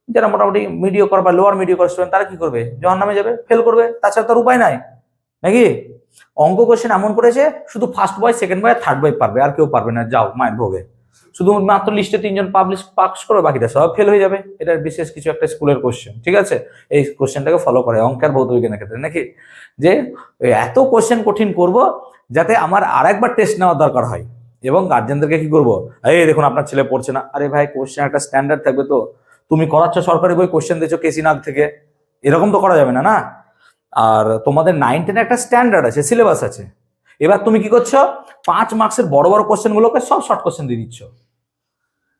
যারা মোটামুটি মিডিওকর বা লোয়ার মিডিওকর স্টুডেন্ট, তারা কি করবে, জাহান্নামে যাবে, ফেল করবে, তাছাড়া তার উপায় নাই, নাকি? অঙ্ক কোশ্চেন এমন করেছে শুধু first boy, second boy, third বয় পারবে, আর কেউ পারবে না, যাও মায়ের ভোগে। শুধু মাত্র লিস্টে 3 জন পাস করবে, বাকিটা সব ফেল হয়ে যাবে। এটা বিশেষ কিছু একটা স্কুলের কোশ্চেন, ঠিক আছে? এই কোশ্চেনটাকে ফলো করে অঙ্কের ভৌত বিজ্ঞানের ক্ষেত্রে, নাকি যে এত কোশ্চেন কঠিন করব যাতে আমার আরেকবার টেস্ট নেওয়ার দরকার হয়, এবং গার্জেনদেরকে কি করবো, এই দেখুন আপনার ছেলে পড়ছে না, আরে ভাই কোশ্চেন একটা স্ট্যান্ডার্ড থাকবে তো, তুমি করাচ্ছ সরকারি বই কোশ্চেন দিচ্ছ কেসিনাগ থেকে, এরকম তো করা যাবে না, না? আর তোমাদের 9-10 একটা স্ট্যান্ডার্ড আছে, সিলেবাস আছে, এবার তুমি কি করছো, 5 মার্কসের বড় বড় কোশ্চেন গুলোকে সব শর্ট কোশ্চেন দিয়ে দিচ্ছ,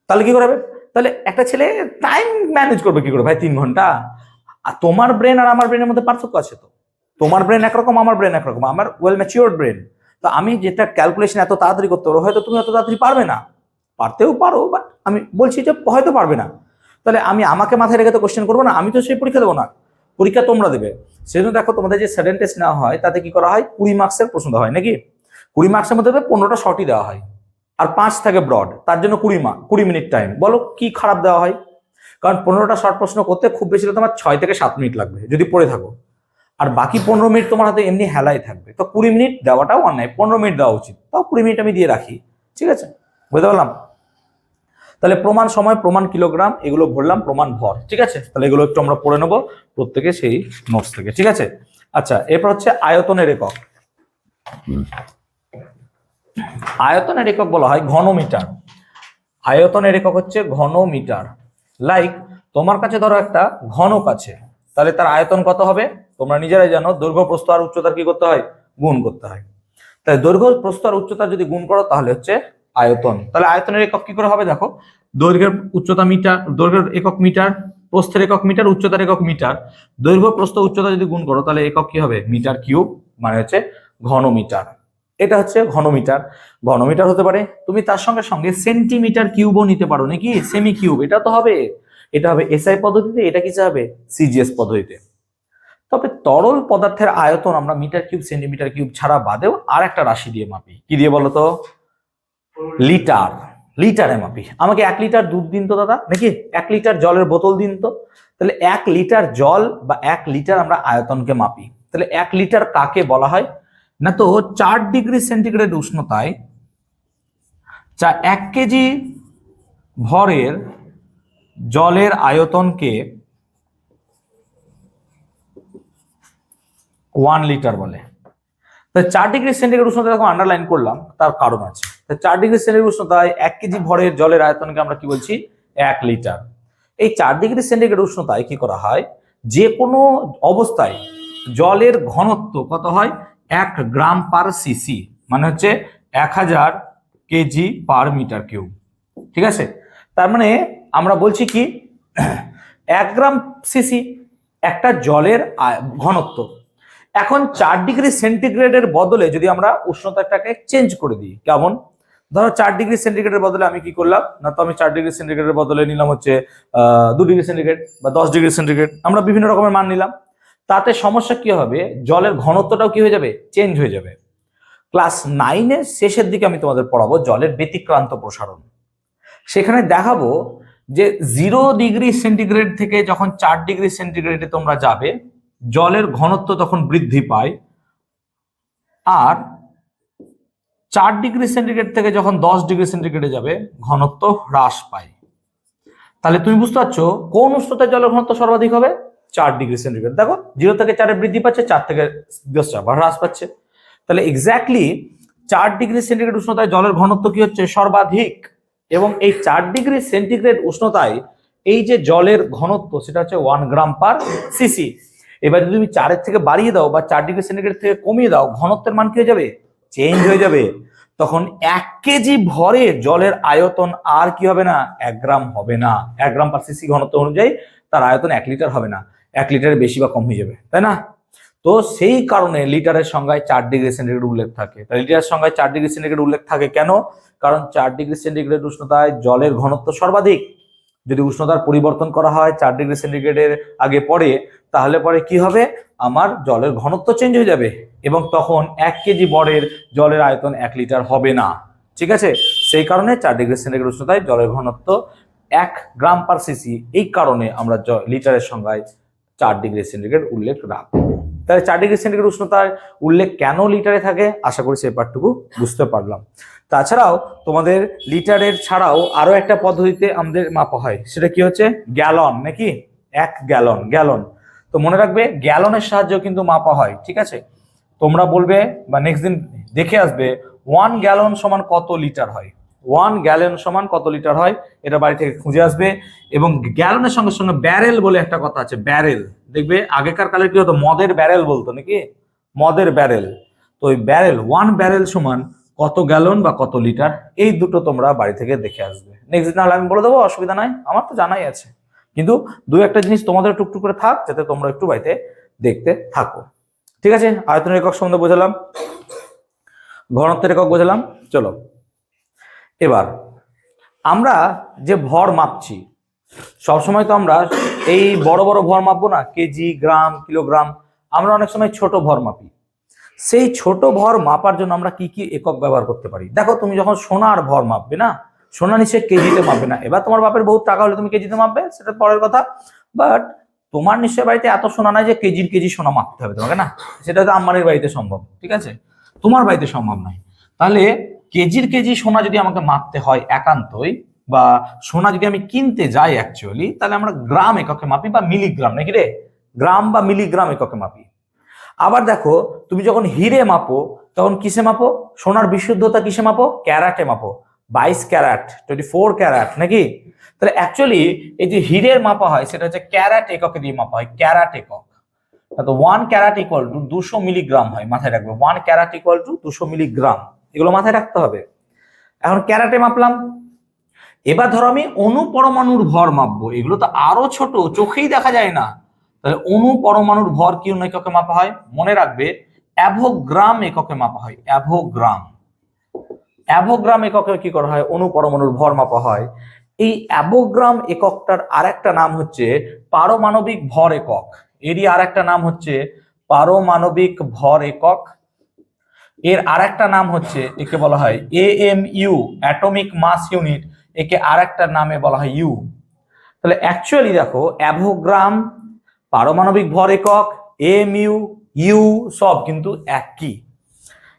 তাহলে কি করবে, তাহলে একটা ছেলে টাইম ম্যানেজ করবে কি করে ভাই 3 ঘন্টা? আর তোমার ব্রেন আর আমার ব্রেনের মধ্যে পার্থক্য আছে তো, তোমার ব্রেন একরকম, আমার ব্রেন একরকম, আমার ওয়েল ম্যাচিওরড ব্রেন, তো আমি যেটা ক্যালকুলেশন এত তাড়াতাড়ি করতে পারবো, হয়তো তুমি অত তাড়াতাড়ি পারবে না, পারতেও পারো, বাট আমি বলছি যে হয়তো পারবে না, তাহলে আমি আমাকে মাথায় রেখে তো কোশ্চেন করবো না, আমি তো সেই পরীক্ষা দেবো না, পরীক্ষা তোমরা দেবে। সেজন্য দেখো তোমাদের যে সাডেন টেস্ট নেওয়া হয় তাতে কি করা হয়, 20 মার্কসের প্রশ্ন দেওয়া হয়, নাকি? 20 মার্কসের মধ্যে 15টা শর্টই দেওয়া হয়, আর 5 থাকে ব্রড, তার জন্য 20 মিনিট টাইম। বলো কি খারাপ দেওয়া হয়, কারণ 15টা শর্ট প্রশ্ন করতে খুব বেশি তোমার 6 থেকে 7 মিনিট লাগবে যদি পড়ে থাকো, আর বাকি 15 মিনিট তোমার হাতে এমনি হেলাই থাকবে, তো 20 মিনিট দেওয়াটাও অন্যায়, 15 মিনিট দেওয়া উচিত, তাও 20 মিনিট আমি দিয়ে রাখি, ঠিক আছে? বুঝতে পারলাম? তাহলে প্রমাণ সময়, প্রমাণ কিলোগ্রাম, এগুলো ভরলাম, প্রমাণ ভর, ঠিক আছে? তাহলে এগুলো একটু আমরা পড়ে নেবো প্রত্যেকে সেই নোটস থেকে, ঠিক আছে? আচ্ছা, এরপর হচ্ছে আয়তনের একক। আয়তনের একক বলা হয় ঘনমিটার, আয়তনের একক হচ্ছে ঘনমিটার। লাইক তোমার কাছে ধরো একটা ঘনক আছে, তাহলে তার আয়তন কত হবে? তোমরা নিজেরাই জানো, দৈর্ঘ্য প্রস্থ আর উচ্চতার কি করতে হয়? গুণ করতে হয়। তাই দৈর্ঘ্য প্রস্থ আর উচ্চতা যদি গুণ করো তাহলে হচ্ছে আয়তন। তাহলে আয়তনের একক কি করে হবে? দেখো, দৈর্ঘ্যের উচ্চতা মিটার, দৈর্ঘ্যের একক মিটার, প্রস্থের একক মিটার, উচ্চতার একক মিটার। দৈর্ঘ্য প্রস্থ উচ্চতা যদি গুণ করো তাহলে একক কি হবে? মিটার কিউব, মানে হচ্ছে ঘনমিটার। এটা হচ্ছে ঘনমিটার। ঘনমিটার হতে পারে, তুমি তার সঙ্গে সঙ্গে সেন্টিমিটার কিউবও নিতে পারো নাকি, সেমি কিউব। এটা তো হবে, এটা হবে এসআই পদ্ধতিতে, এটা কি হবে? সিজিএস পদ্ধতিতে। তবে তরল পদার্থের আয়তন আমরা মিটার কিউব, সেন্টিমিটার কিউব ছাড়া বাদেও আর একটা রাশি দিয়ে মাপি। কি দিয়ে বলো তো? লিটার। লিটারে মাপি। আমাকে 1 লিটার দুধ দিন তো দাদা, নাকি 1 লিটার জলের বোতল দিন তো। তাহলে 1 লিটার জল বা 1 লিটার আমরা আয়তনকে মাপি। তাহলে 1 লিটার কাকে বলা হয়? না তো 4 ডিগ্রি সেন্টিগ্রেড উষ্ণতায় 1 কেজি ভরের জলের আয়তনকে 1 লিটার বলে। তাই 4 ডিগ্রি সেন্টিগ্রেড উষ্ণতা যখন আন্ডারলাইন করলাম, তার কারণ আছে। 4 ডিগ্রি সেন্টিগ্রেড উষ্ণতায় 1 কেজি ভরের জলের আয়তনকে আমরা কি বলছি? 1 লিটার। এই 4 ডিগ্রি সেন্টিগ্রেড উষ্ণতায় কি করা হয়? যে কোনো অবস্থায় জলের ঘনত্ব কত হয়? 1 গ্রাম পার সিসি, মানে হচ্ছে 1000 কেজি পার মিটার কিউব। ঠিক আছে? তার মানে আমরা বলছি কি, 1 গ্রাম সিসি একটা জলের ঘনত্ব। এখন 4 ডিগ্রি সেন্টিগ্রেডের বদলে যদি আমরা উষ্ণতাটাকে চেঞ্জ করে দিই, কেমন? ধরো 4 ডিগ্রি সেন্টিগ্রেডের বদলে আমি কি করলাম? না তো আমি 4 ডিগ্রি সেন্টিগ্রেডের বদলে নিলাম হচ্ছে 2 ডিগ্রি সেন্টিগ্রেড বা 10 ডিগ্রি সেন্টিগ্রেড। আমরা বিভিন্ন রকমের মান নিলাম। তাতে সমস্যা কি হবে? জলের ঘনত্বটাও কি হয়ে যাবে? চেঞ্জ হয়ে যাবে। ক্লাস 9-এর শেষের দিকে আমি তোমাদের পড়াবো জলের ব্যতিক্রান্ত প্রসারণ। সেখানে দেখাবো যে 0 ডিগ্রি সেন্টিগ্রেড থেকে যখন 4 ডিগ্রি সেন্টিগ্রেডে তোমরা যাবে, জলের ঘনত্ব তখন বৃদ্ধি পায়, আর 4 ডিগ্রি সেন্টিগ্রেড থেকে যখন 10 ডিগ্রি সেন্টিগ্রেডে যাবে, ঘনত্ব হ্রাস পায়। তাহলে তুমি বুঝতে পারছো কোন উষ্ণতায় জলের ঘনত্ব সর্বাধিক হবে? 4 ডিগ্রি সেন্টিগ্রেড। দেখো 0 থেকে 4-এ বৃদ্ধি পাচ্ছে, 4 থেকে 10 আবার হ্রাস পাচ্ছে। তাহলে এক্স্যাক্টলি 4 ডিগ্রি সেন্টিগ্রেড উষ্ণতায় জলের ঘনত্ব কি হচ্ছে? সর্বাধিক। এবং এই 4 ডিগ্রি সেন্টিগ্রেড উষ্ণতায় এই যে জলের ঘনত্ব, সেটা হচ্ছে 1 গ্রাম পার সিসি। এবার যদি তুমি 4-এর থেকে বাড়িয়ে দাও বা 4 ডিগ্রি সেন্টিগ্রেড থেকে কমিয়ে দাও, ঘনত্বের মান কি হয়ে যাবে? চেঞ্জ হয়ে যাবে। তখন 1 কেজি ভরে জলের আয়তন আর কি হবে না? 1 গ্রাম হবে না। 1 গ্রাম পার সিসি ঘনত্ব অনুযায়ী তার আয়তন 1 লিটার হবে না, 1 লিটারের বেশি বা কম হয়ে যাবে, তাই না? তো সেই কারণে লিটারের সংজ্ঞায় 4 ডিগ্রি সেন্টিগ্রেড উল্লেখ থাকে। তাই লিটারের সংজ্ঞায় 4 ডিগ্রি সেন্টিগ্রেড উল্লেখ থাকে কেন? কারণ 4 ডিগ্রি সেন্টিগ্রেড উষ্ণতায় জলের ঘনত্ব সর্বাধিক। যদি উষ্ণতার পরিবর্তন করা হয় 4 ডিগ্রি সেন্টিগ্রেডের আগে পরে, তাহলে পরে কি হবে? আমার জলের ঘনত্ব চেঞ্জ হয়ে যাবে এবং তখন 1 কেজি ভরের জলের আয়তন 1 লিটার হবে না। ঠিক আছে? সেই কারণে 4 ডিগ্রি সেন্টিগ্রেড উষ্ণতায় জলের ঘনত্ব 1 গ্রাম পার সিসি। এই কারণে আমরা লিটারের সংজ্ঞায় 4 ডিগ্রি সেন্টিগ্রেড উল্লেখ রাখবো। তাহলে 4 ডিগ্রি সেন্টিগ্রেড উষ্ণতার উল্লেখ কেন লিটারে থাকে, আশা করি সেই পার্টটুকু বুঝতে পারলাম। তাছাড়াও তোমাদের লিটারের ছাড়াও আরো একটা পদ্ধতিতে আমাদের মাপা হয়, সেটা কি হচ্ছে? গ্যালন, নাকি 1 গ্যালন। গ্যালন তো মনে রাখবে, গ্যালনের সাহায্যে কিন্তু মাপা হয়। ঠিক আছে? তোমরা বলবে বা নেক্সট দিন দেখে আসবে 1 গ্যালন সমান কত লিটার হয়। 1 গ্যালন সমান কত লিটার হয় এটা বাড়ি থেকে খুঁজে আসবে। এবং গ্যালনের সঙ্গে সঙ্গে ব্যারেল বলে একটা কথা আছে, ব্যারেল। দেখবে আগেকার কালে কি হতো? মদের ব্যারেল বলতো, নাকি মদের ব্যারেল। তো ওই ব্যারেল, 1 ব্যারেল সমান কত গ্যালন বা কত লিটার, এই দুটো তোমরা বাড়ি থেকে দেখে আসবে। নেক্সট দিন নাহলে আমি বলে দেবো, অসুবিধা নাই, আমার তো জানাই আছে। কিন্তু 2-একটা জিনিস তোমাদের টুকটুক করে থাক, যাতে তোমরা একটু বাড়িতে দেখতে থাকো। ঠিক আছে? আয়তনের একক সম্বন্ধে বোঝালাম, ঘনত্বের একক বোঝালাম। চলো এবার আমরা যে ভর মাপছি, সবসময় তো আমরা এই বড় বড় ভর মাপবো না, কেজি, গ্রাম, কিলোগ্রাম। আমরা অনেক সময় ছোট ভর মাপি। সেই ছোট ভর মাপার জন্য আমরা কি কি একক ব্যবহার করতে পারি? দেখো, তুমি যখন সোনার ভর মাপবে না, সোনা নিশ্চয়ই কেজিতে মাপবে না। এবার তোমার বাপের বহুত টাকা হলে তুমি কেজিতে মাপবে, সেটা পরের কথা। বাট তোমার নিশ্চয়ই বাড়িতে এত সোনা নাই যে কেজি সোনা মাপতে হবে তোমাকে, না? সেটা হয়তো আম্বানির বাড়িতে সম্ভব, ঠিক আছে? তোমার বাড়িতে সম্ভব নয়। তাহলে কেজি সোনা যদি আমাকে মাপতে হয় একান্তই, বা সোনা যদি আমি কিনতে যাই অ্যাকচুয়ালি, তাহলে আমরা গ্রাম এককে মাপি বা মিলিগ্রাম, নাকি রে? গ্রাম বা মিলিগ্রাম এককে মাপি। আবার দেখো, তুমি যখন হিরে মাপো তখন কিসে মাপো? সোনার বিশুদ্ধতা কিসে মাপো? ক্যারাটে মাপো। 22 ক্যারেট, 24 ক্যারেট নাকি? তাহলে অ্যাকচুয়ালি এই যে হীরের মাপা হয় সেটা হচ্ছে ক্যারেট এককে দিয়ে মাপা হয়, ক্যারেট একক। তো 1 ক্যারেট ইকুয়াল টু 200 মিলিগ্রাম হয়, মাথায় রাখবে 1 ক্যারেট ইকুয়াল টু 200 মিলিগ্রাম, এগুলো মাথায় রাখতে হবে। এখন ক্যারেটে মাপলাম, এবার ধরো আমি অণু পরমাণুর ভর মাপবো, এগুলো তো আরো ছোট, চোখেই দেখা যায় না। তাহলে অণু পরমাণুর ভর কি এককে মাপা হয়? মনে রাখবে অ্যাভোগ্রাম এককে মাপা হয়, অ্যাভোগ্রাম। অ্যাভোগ্রাম এককে কি করা হয়? অণু পরমাণুর ভর মাপা হয়। এই অ্যাভোগ্রাম এককটার আরেকটা নাম হচ্ছে পারমাণবিক ভর একক, এরই আরেকটা নাম হচ্ছে পারমাণবিক ভর একক। এর আরেকটা নাম হচ্ছে, একে বলা হয় AMU, অ্যাটমিক মাস ইউনিট, একে আরেকটা নামে বলা হয় ইউ। তাহলে অ্যাকচুয়ালি দেখো অ্যাভোগ্রাম, পারমাণবিক ভর একক, AMU, ইউ সব কিন্তু একই।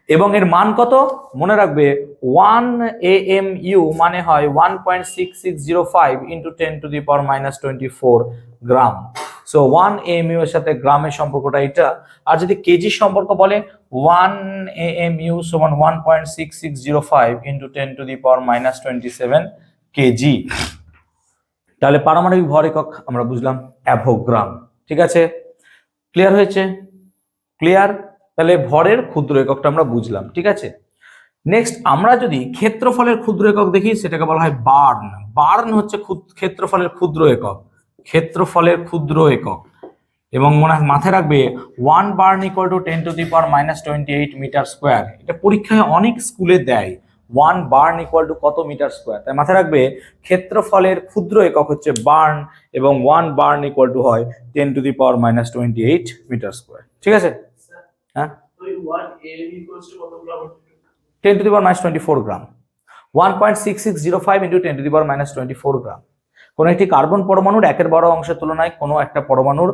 এবং এর মান কত? মনে রাখবে 1 AMU মানে হয় 1.6605 into 10 to the power -24 gram. So 1 AMU এর সাথে গ্রামের সম্পর্কটা এটা। আর যদি কেজি সম্পর্ক বলে 1 AMU সমান 1.6605 into 10 to the power -27 KG. তাহলে পারমাণবিক ভর একক আমরা বুঝলাম অ্যাভোগ্রাম। ঠিক আছে, ক্লিয়ার হয়েছে? ক্লিয়ার? তাহলে ভরের ক্ষুদ্র এককটা আমরা বুঝলাম। ঠিক আছে, নেক্সট আমরা যদি ক্ষেত্রফলের ক্ষুদ্র একক দেখি সেটাকে বলা হয় বার্ন। বার্ন হচ্ছে ক্ষেত্রফলের ক্ষুদ্র একক, ক্ষেত্রফলের ক্ষুদ্র একক। এবং মাথায় রাখবে 1 barn equal to 10 to the power -28 metre square. এটা পরীক্ষায় অনেক স্কুলে দেয়, 1 বার্ন ইকুয়াল টু কত মিটার স্কোয়ার। তাই মাথায় রাখবে ক্ষেত্রফলের ক্ষুদ্র একক হচ্ছে বার্ন, এবং 1 বার্ন ইকুয়াল টু হয় 10 to the power -28 metre square. ঠিক আছে, হ্যাঁ, 10 to the power -24 gram, 1.6605 into 10 to the power -24 gram. কোন একটি কার্বন পরমাণুর 1/12 অংশের তুলনায় কোনো একটা পরমাণুর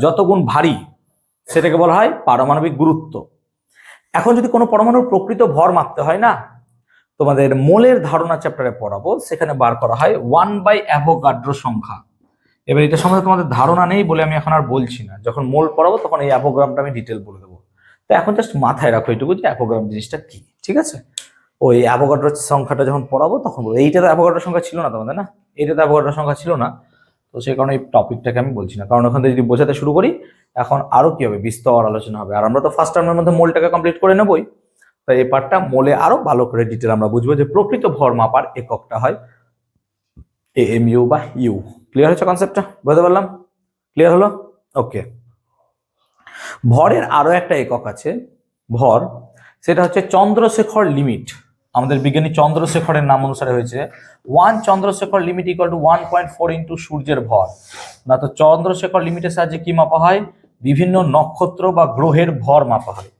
যত গুণ ভারী সেটাকে বলা হয় পারমাণবিক গুরুত্ব। এখন যদি কোনো পরমাণুর প্রকৃত ভর মাপতে হয় না, তোমাদের মোলের ধারণা চ্যাপ্টারে পড়াবো, সেখানে বার করা হয় 1/অ্যাভোগাড্রো সংখ্যা। এবার এটা সম্বন্ধে তোমাদের ধারণা নেই বলে আমি এখন আর বলছি না, যখন মোল পড়াবো তখন এই অ্যাভোগ্রামটা আমি ডিটেল বলে দেবো। তো এখন জাস্ট মাথায় রাখো এটুকু যে অ্যাভোগ্রাম জিনিসটা কি। ঠিক আছে, ওই অ্যাভোগাড্রো সংখ্যাটা যখন পড়াবো তখন বলবো। এইটা তো অ্যাভোগাড্রো সংখ্যা ছিল না তোমাদের, না এইটা তো অ্যাভোগাড্রো সংখ্যা ছিল না, তো সেই কারণে এই টপিকটাকে আমি বলছি না। কারণ ওখান থেকে যদি বোঝাতে শুরু করি এখন আরো কি হবে, বিস্তর আলোচনা হবে। আর আমরা তো ফার্স্ট টার্মের মধ্যে মোলটাকে কমপ্লিট করে নেবই, তাই এই পার্টটা মোলে আরো ভালো করে ডিটেল আমরা বুঝবো যে প্রকৃত ভর মাপার এককটা হয় AMU বা ইউ। ক্লিয়ার হচ্ছে কনসেপ্টটা? বুঝতে পারলাম? ক্লিয়ার হলো? ওকে। ভরের আরো একটা একক আছে ভর, সেটা হচ্ছে চন্দ্রশেখর লিমিট। আমাদের বিজ্ঞানী চন্দ্রশেখরের নাম অনুসারে হয়েছে। 1 Chandrasekhar limit equal to 1.4 into সূর্যের ভর। না তো চন্দ্রশেখর লিমিটের সাহায্যে কি মাপা হয়? বিভিন্ন নক্ষত্র বা গ্রহের ভর মাপা হয়,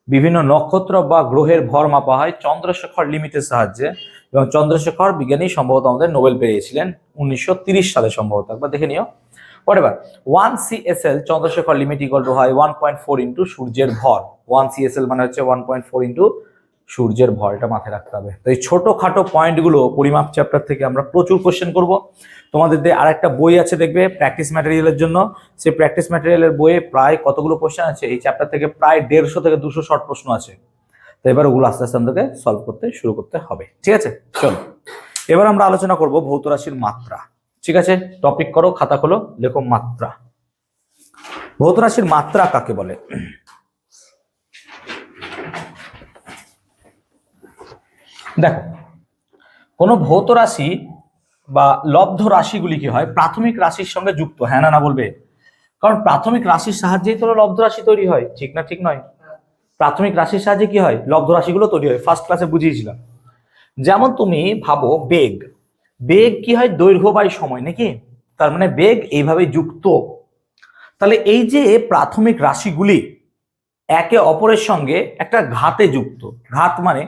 বিভিন্ন নক্ষত্র বা গ্রহের ভর মাপা হয় চন্দ্রশেখর লিমিটের সাহায্যে। এবং চন্দ্রশেখর বিজ্ঞানী সম্ভবত আমাদের নোবেল পেয়েছিলেন 1930 সালে সম্ভবত, একবার দেখে নিও। Whatever, 1 CSL Chandrasekhar limit equal to হয় 1.4 ইন্টু সূর্যের ভর। 1 CSL মানে হচ্ছে 1.4 ইন্টু সূর্যের ভর, এটা মাথায় রাখতে হবে। তো এই ছোটখাটো পয়েন্টগুলো পরিমাপ চ্যাপ্টার থেকে আমরা প্রচুর কোশ্চেন করব। তোমাদের আরেকটা বই আছে দেখবে প্র্যাকটিস ম্যাটেরিয়ালের জন্য, সেই প্র্যাকটিস ম্যাটেরিয়ালের বইয়ে প্রায় কতগুলো কোশ্চেন আছে এই চ্যাপ্টার থেকে, প্রায় 150 থেকে 200 শর্ট প্রশ্ন আছে। তো এবার ওগুলো আস্তে আস্তে আমাদেরকে সলভ করতে শুরু করতে হবে। ঠিক আছে, চলো এবার আমরা আলোচনা করব ভৌত রাশির মাত্রা। ঠিক আছে, টপিক করো, খাতা খোলো, লেখো মাত্রা। ভৌত রাশির মাত্রা কাকে বলে? দেখো, কোন ভৌত রাশি বা লব্ধ রাশিগুলি কি হয়? প্রাথমিক রাশির সঙ্গে যুক্ত। হ্যাঁ না বলবে? কারণ প্রাথমিক রাশির সাহায্যেই তো লব্ধ রাশি তৈরি হয়, ঠিক না ঠিক নয়? প্রাথমিক রাশির সাহায্যে কি হয়? লব্ধ রাশিগুলো তৈরি হয়, ফার্স্ট ক্লাসে বুঝিয়েছিলাম। যেমন তুমি ভাবো বেগ, বেগ কি হয়? দৈর্ঘ্য বাই সময়, নাকি? তার মানে বেগ এইভাবে যুক্ত। তাহলে এই যে প্রাথমিক রাশিগুলি একে অপরের সঙ্গে একটা ঘাতে যুক্ত। ঘাত মানে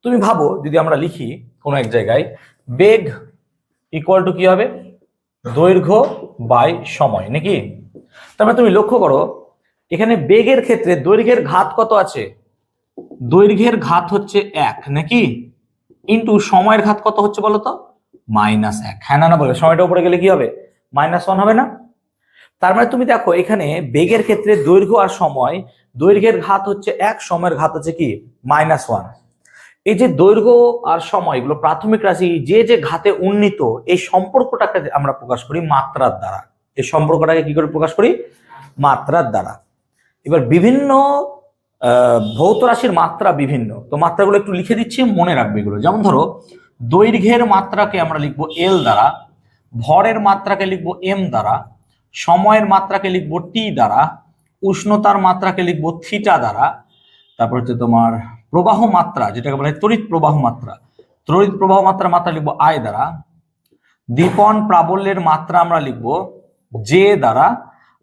তুমি ভাবো যদি আমরা লিখি কোনো এক জায়গায় বেগ ইকুয়াল টু কি হবে? দৈর্ঘ্য বাই সময়, নাকি? তার মানে তুমি লক্ষ্য করো এখানে বেগের ক্ষেত্রে দৈর্ঘ্যের ঘাত কত আছে? দৈর্ঘ্যের ঘাত হচ্ছে 1, নাকি? ইন্টু সময়ের ঘাত কত হচ্ছে বলো তো? -1। হ্যাঁ না বলে? সময়টা উপরে গেলে কি হবে? -1 হবে না? তার মানে তুমি দেখো এখানে বেগের ক্ষেত্রে দৈর্ঘ্য আর সময়, দৈর্ঘ্যের ঘাত হচ্ছে 1, সময়ের ঘাত হচ্ছে কি? -1। এই যে দৈর্ঘ্য আর সময় এগুলো প্রাথমিক রাশি, যে যে ঘাতে উন্নীত, এই সম্পর্কটাকে আমরা প্রকাশ করি মাত্রার দ্বারা। এই সম্পর্কটাকে কি করে প্রকাশ করি? মাত্রার দ্বারা। এবার বিভিন্ন ভৌত রাশির মাত্রা বিভিন্ন, তো মাত্রাগুলো একটু লিখে দিচ্ছি, মনে রাখবে এগুলো। যেমন ধরো দৈর্ঘ্যের মাত্রাকে আমরা লিখবো এল দ্বারা, ভরের মাত্রাকে লিখবো এম দ্বারা, সময়ের মাত্রাকে লিখবো টি দ্বারা, উষ্ণতার মাত্রাকে লিখবো থিটা দ্বারা, তারপর হচ্ছে তোমার প্রবাহ মাত্রা যেটাকে বলা হয় তড়িৎ প্রবাহ মাত্রা, তড়িৎ প্রবাহ মাত্রা লিখবো আই দ্বারা, দীপন প্রাবল্যের মাত্রা আমরা লিখবো জে দ্বারা,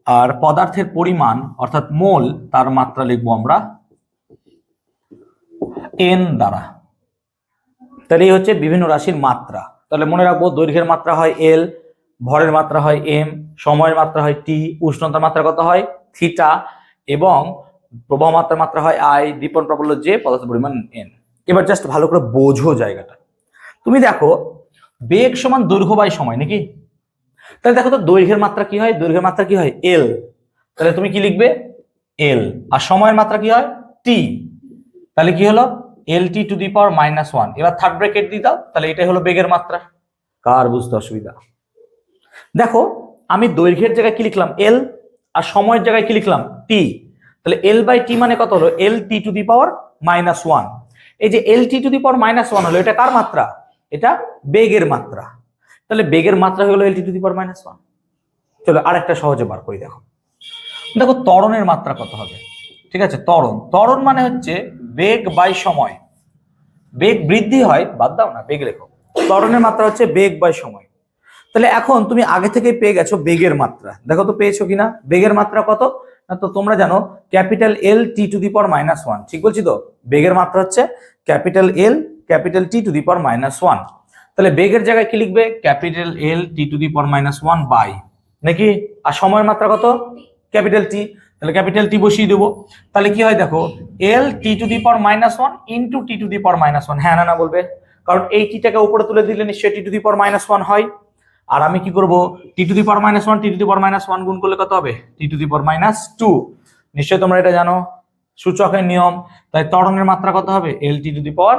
আর পদার্থের পরিমাণ অর্থাৎ মোল তার মাত্রা লিখবো আমরা এন দ্বারা। তাহলে এই হচ্ছে বিভিন্ন রাশির মাত্রা। তাহলে মনে রাখবো দৈর্ঘ্যের মাত্রা হয় এল, ভরের মাত্রা হয় এম, সময়ের মাত্রা হয় টি, উষ্ণতার মাত্রা কত হয় থিটা, এবং প্রবাহ মাত্রার মাত্রা হয় আই, দীপন প্রাবল্য জে, পদার্থের পরিমাণ এন। এবার জাস্ট ভালো করে বোঝো জায়গাটা। তুমি দেখো বেগ সমান দৈর্ঘ্য বাই সময় নাকি? তাহলে দেখো তো দৈর্ঘ্যের মাত্রা কি হয়? দৈর্ঘ্যের মাত্রা কি হয়? এল। তাহলে তুমি কি লিখবে? এল। আর সময়ের মাত্রা কি হয়? টি। তাহলে কি হলো? এল টি টু দি পাওয়ার -1। এবার থার্ড ব্র্যাকেট দিয়ে দাও, তাহলে এটাই হলো বেগের মাত্রা। কার বুঝতে অসুবিধা? দেখো আমি দৈর্ঘ্যের জায়গায় কি লিখলাম? এল, আর সময়ের জায়গায় কি লিখলাম? টি। তাহলে এল বাই টি মানে কত হলো? এল টি টু দি পাওয়ার -1। এই যে এল টি টু দি পাওয়ার -1 হলো, এটা কার মাত্রা? এটা বেগের মাত্রা। তাহলে বেগের মাত্রা হলো এল টি টু দি পাওয়ার -1। চলো আরেকটা সহজে বার করি। দেখো দেখো ত্বরণের মাত্রা কত হবে? ঠিক আছে, ত্বরণ মানে হচ্ছে বেগ বাই সময়। বেগ বৃদ্ধি হয়, বাদ দাও না, বেগ লেখো। ত্বরণের মাত্রা হচ্ছে বেগ বাই সময়। তাহলে এখন তুমি আগে থেকে পেয়ে গেছো বেগের মাত্রা। দেখো তো পেয়েছো কিনা? বেগের মাত্রা কত না, তো তোমরা জানো capital L T to the power -1। ঠিক বলছি তো? বেগের মাত্রা হচ্ছে capital L capital T to the power -1। তাহলে বেগের জায়গায় কি লিখবে? Capital L T to the power -1 by নাকি। আর সময়ের মাত্রা কত? Capital T. তাহলে ক্যাপিটাল টি বসিয়ে দেবো। তাহলে কি হয় দেখো, L T to the power -1 into T to the power -1। হ্যাঁ না বলবে, কারণ এই টিটাকে উপরে তুলে দিলে নিশ্চয়ই টি টু দি পাওয়ার -1 হয়। আর আমি কি করব? টি to the power -1 T to the power -1 গুণ করলে কত হবে? T to the power -2। নিশ্চয়ই তোমরা এটা জানো, সূচকের নিয়ম। তাই ত্বরণের মাত্রা কত হবে? এল টি টু দি পাওয়ার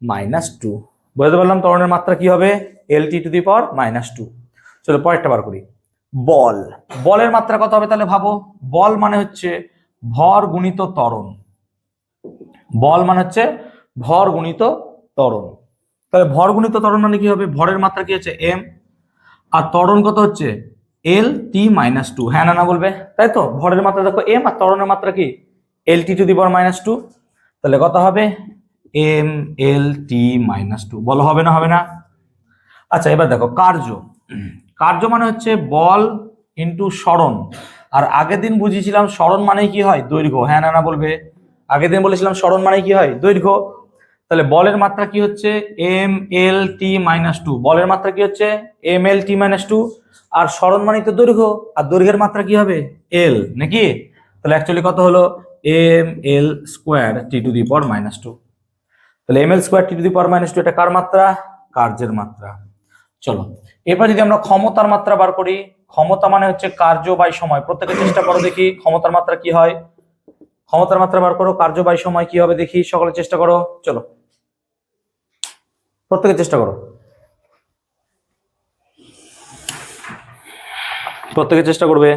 -2। বুঝতে পারলাম ত্বরণের মাত্রা কি হবে? এল টি টু দি পাওয়ার -2। চলো পরেরটা বার করি। বল। বলের মাত্রা কত হবে? তাহলে ভাবো, বল মানে হচ্ছে ভর গুণিত ত্বরণ। বল মানে হচ্ছে ভর গুণিত ত্বরণ। তাহলে ভর গুণিত ত্বরণ মানে কি হবে? ভরের মাত্রা কি হচ্ছে? এম, আর ত্বরণ কত হচ্ছে? এল টি -2। হ্যাঁ না বলবে, তাই তো? ভরের মাত্রা দেখো এম, আর ত্বরণের মাত্রা কি? এল টি টু দি পাওয়ার -2। তাহলে কত হবে? এম এল টি -2। বলো হবে না? হবে না? আচ্ছা এবার দেখো কার্য। কার্য মানে হচ্ছে বল ইন্টু সরণ। আর আগের দিন বুঝিয়েছিলাম সরণ মানে কি হয়? দৈর্ঘ্য। হ্যাঁ না বলবে, আগের দিন বলেছিলাম সরণ মানে কি হয়? দৈর্ঘ্য। তাহলে বলের মাত্রা কি হচ্ছে? এম এল টি -2। বলের মাত্রা কি হচ্ছে? এম এল টি -2। আর সরণ মানে তো দৈর্ঘ্য, আর দৈর্ঘ্যের মাত্রা কি হবে? এল নাকি। তাহলে অ্যাকচুয়ালি কত হলো? M L square T to the power -2। তাহলে M L square T to the power -2 এটা কার মাত্রা? কার্যের মাত্রা। চলো এবার যদি আমরা ক্ষমতার মাত্রা বার করি। ক্ষমতা মানে হচ্ছে কার্য বাই সময়। প্রত্যেকে চেষ্টা করো দেখি ক্ষমতার মাত্রা কি হয়। ক্ষমতার মাত্রা বার করো, কার্য বাই সময় কি হবে দেখি, সকলে চেষ্টা করো। চলো প্রত্যেকে চেষ্টা করো, প্রত্যেকে চেষ্টা করবে।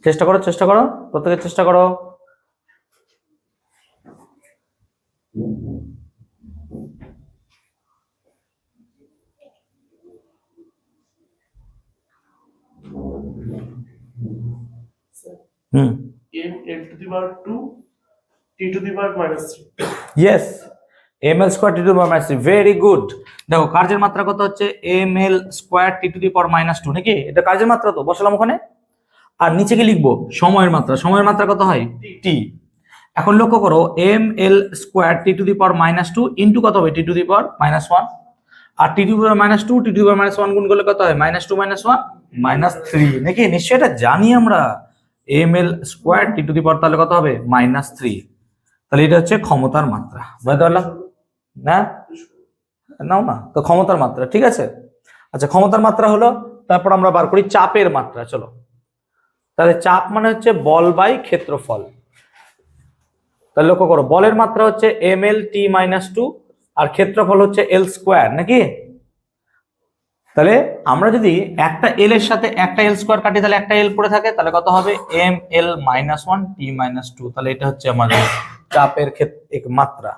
চেষ্টা করো, চেষ্টা করো, প্রত্যেকে চেষ্টা করো। m l to the power 2 t to the power -3। Yes, M L square T to the power -3। Very good. দেখো কার্যের মাত্রা কত হচ্ছে? M L square T to the power -2 নাকি। এটা কার্যের মাত্রা তো বসালাম ওখানে। আর নিচে কি লিখবো? সময়ের মাত্রা। সময়ের মাত্রা কত হয়? টি। এখন লক্ষ্য করো M L square T to the power -2 into কত হবে? T to the power -1। আর T to the power -2 T to the power -1 গুণ করলে কত হয়? -2 -1 -3 নাকি। নিশ্চয়ই এটা জানি আমরা। M L square T to the power তাহলে কত হবে? -3। তাহলে এটা হচ্ছে ক্ষমতার মাত্রা। বুঝতে পারলাম না? নাও না তো ক্ষমতার মাত্রা, ঠিক আছে। আচ্ছা ক্ষমতার মাত্রা হলো তারপর আমরা বার করি চাপের মাত্রা। চলো, তাহলে চাপ মানে হচ্ছে বল বাই ক্ষেত্রফল। তাহলে লক্ষ্য করো, বলের মাত্রা হচ্ছে ml/t-2 আর ক্ষেত্রফল হচ্ছে l স্কোয়ার, নাকি? তাহলে আমরা যদি একটা এল এর সাথে একটা এল স্কোয়ার কাটি, তাহলে একটা এল পড়ে থাকে, তাহলে কত হবে ml-1t-2। তাহলে এটা হচ্ছে আমাদের চাপের মাত্রা।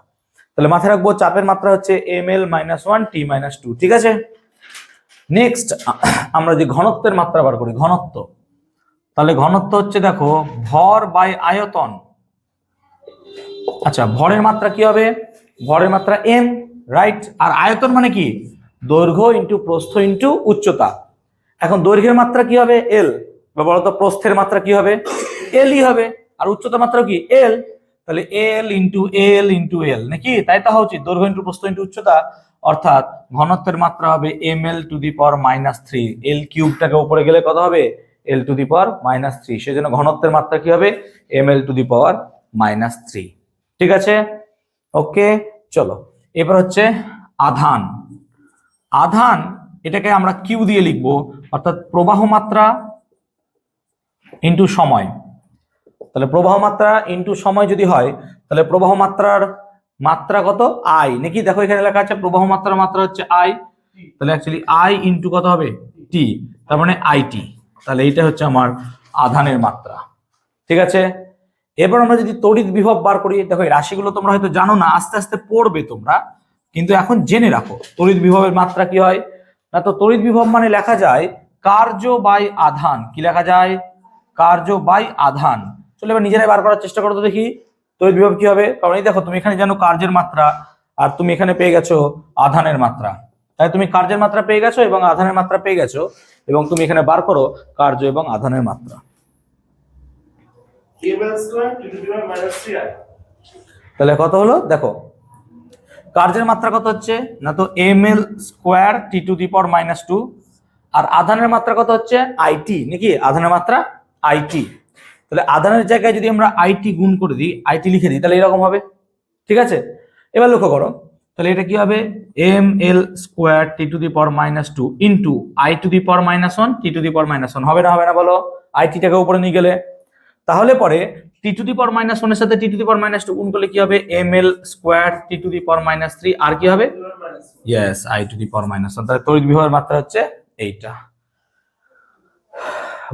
তাহলে মাথায় রাখবো চাপের মাত্রা হচ্ছে ml-1t-2। ঠিক আছে, নেক্সট আমরা যে ঘনত্বের মাত্রা বার করি, ঘনত্ব। তাহলে ঘনত্ব হচ্ছে দেখো ভর বাই আয়তন। আচ্ছা, ভরের মাত্রা কি হবে? ভরের মাত্রা m, রাইট। আর আয়তন মানে কি? দৈর্ঘ্য ইন্টু প্রস্থ ইন্টু উচ্চতা। এখন দৈর্ঘ্যের মাত্রা কি হবে? l, বা বলতো প্রস্থের মাত্রা কি হবে? l ই হবে। আর উচ্চতা মাত্রা কি? l। তাহলে l into l into l, নাকি? তাই তো হওয়া উচিত, দৈর্ঘ্য ইন্টু প্রস্থ ইন্টু উচ্চতা। অর্থাৎ ঘনত্বের মাত্রা হবে ml⁻⁻3। l কিউবটাকে উপরে গেলে কত হবে? l⁻⁻3। সেজন্য ঘনত্বের মাত্রা কি হবে? ml⁻⁻3। ঠিক আছে, ওকে। চলো, এবার হচ্ছে আধান। আধান এটাকে আমরা কিউ দিয়ে লিখবো, অর্থাৎ প্রবাহ মাত্রা ইন্টু সময়। তাহলে প্রবাহ মাত্রা ইন্টু সময় যদি হয়, তাহলে প্রবাহ মাত্রার মাত্রা কত? আই, নাকি? দেখো এখানে লেখা আছে প্রবাহ মাত্রার মাত্রা হচ্ছে আই। তাহলে অ্যাকচুয়ালি আই ইন্টু কত হবে? টি, তার মানে আইটি। তাহলে এইটা হচ্ছে আমার আধানের মাত্রা। ঠিক আছে, এবার আমরা যদি তড়িৎ বিভব বার করি, দেখো এই রাশিগুলো তোমরা হয়তো জানো না, আস্তে আস্তে পড়বে তোমরা, কিন্তু এখন জেনে রাখো তড়িৎ বিভবের মাত্রা কি হয়। না তো তড়িৎ বিভব মানে লেখা যায় কার্য বাই আধান। কি লেখা যায়? কার্য বাই আধান। চলো এবার নিজেরাই বার করার চেষ্টা করো তো দেখি তড়িৎ বিভব কি হবে। কারণ এই দেখো তুমি এখানে জানো কার্যের মাত্রা, আর তুমি এখানে পেয়ে গেছো আধানের মাত্রা। তাই তুমি কার্যের মাত্রা পেয়ে গেছো এবং আধানের মাত্রা পেয়ে গেছো, এবং তুমি এখানে বার করো কার্য এবং আধানের মাত্রা। ml²t⁻⁻3i। তাহলে কত হলো দেখো, কার্যের মাত্রা কত হচ্ছে? না তো ml²t⁻⁻2, আর আধানের মাত্রা কত হচ্ছে? আইটি, নাকি? আধানের মাত্রা আইটি। তাহলে আধানের জায়গায় যদি আমরা আইটি গুণ করে দিই, আইটি লিখে দিই, তাহলে এরকম হবে। ঠিক আছে, এবার লক্ষ্য করো, তাহলে এটা কি হবে? ml²t⁻⁻2 into i⁻⁻1 t⁻⁻1। হবে না? হবে না বলো, আইটিটাকে উপরে নিয়ে গেলে। তাহলে পরে t⁻⁻1 এর সাথে t⁻⁻2 গুণ করলে কি হবে? ml²t⁻⁻3, আর কি হবে? Yes, i⁻⁻1। তাহলে তড়িৎ বিভবের মাত্রা হচ্ছে এইটা।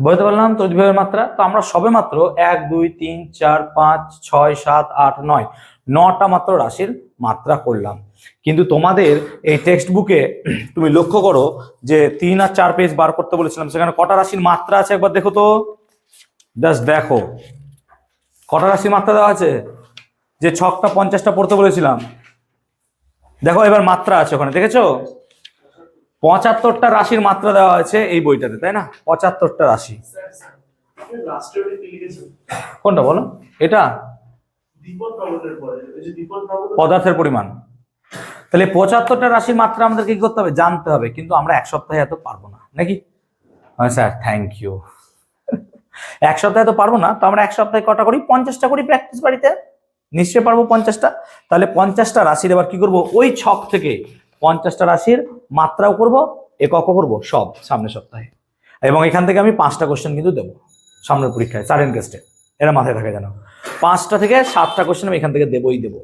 বলতে পারলাম তড়িৎ বিভবের মাত্রা। তো আমরা সবে মাত্র 1 2 3 4 5 6 7 8 9 9টা মাত্র রাশির মাত্রা করলাম। কিন্তু তোমাদের এই টেক্সট বুকে তুমি লক্ষ্য করো যে 3 আর 4 পেজ বার করতে বলেছিলাম, সেখানে কটা রাশির মাত্রা আছে একবার দেখো তো। জাস্ট দেখো কটা রাশির মাত্রা দেওয়া আছে। যে ছকটা 50টা পড়তে বলেছিলাম, দেখো এবার মাত্রা আছে ওখানে, দেখেছো? 75টা রাশির মাত্রা দেওয়া আছে এই বইটাতে, তাই না? 75টা রাশি। কোনটা বলো? এটা পদার্থের পরিমাণ। তাহলে 75টা রাশির মাত্রা আমাদের কি করতে হবে? জানতে হবে। কিন্তু আমরা এক সপ্তাহে এত পারবো না, নাকি? Sir thank you. এক সপ্তাহে তো পারবো না, তো আমরা এক সপ্তাহে কটা করি? 50টা করি প্র্যাকটিস বাড়িতে। নিশ্চয়ই পারবো 50টা। তাহলে 50টা রাশির এবার কি করব? ওই ছক থেকে 50টা রাশির মাত্রাও করব, এককও করব, সব সামনের সপ্তাহে। এবং এখান থেকে আমি 5টা কোশ্চেন কিন্তু দেবো সামনের পরীক্ষায়, সার্টেন টেস্টে। এরা মাথায় থাকে যেন 5টা থেকে 7টা কোশ্চেন আমি এখান থেকে দেবই দেবো।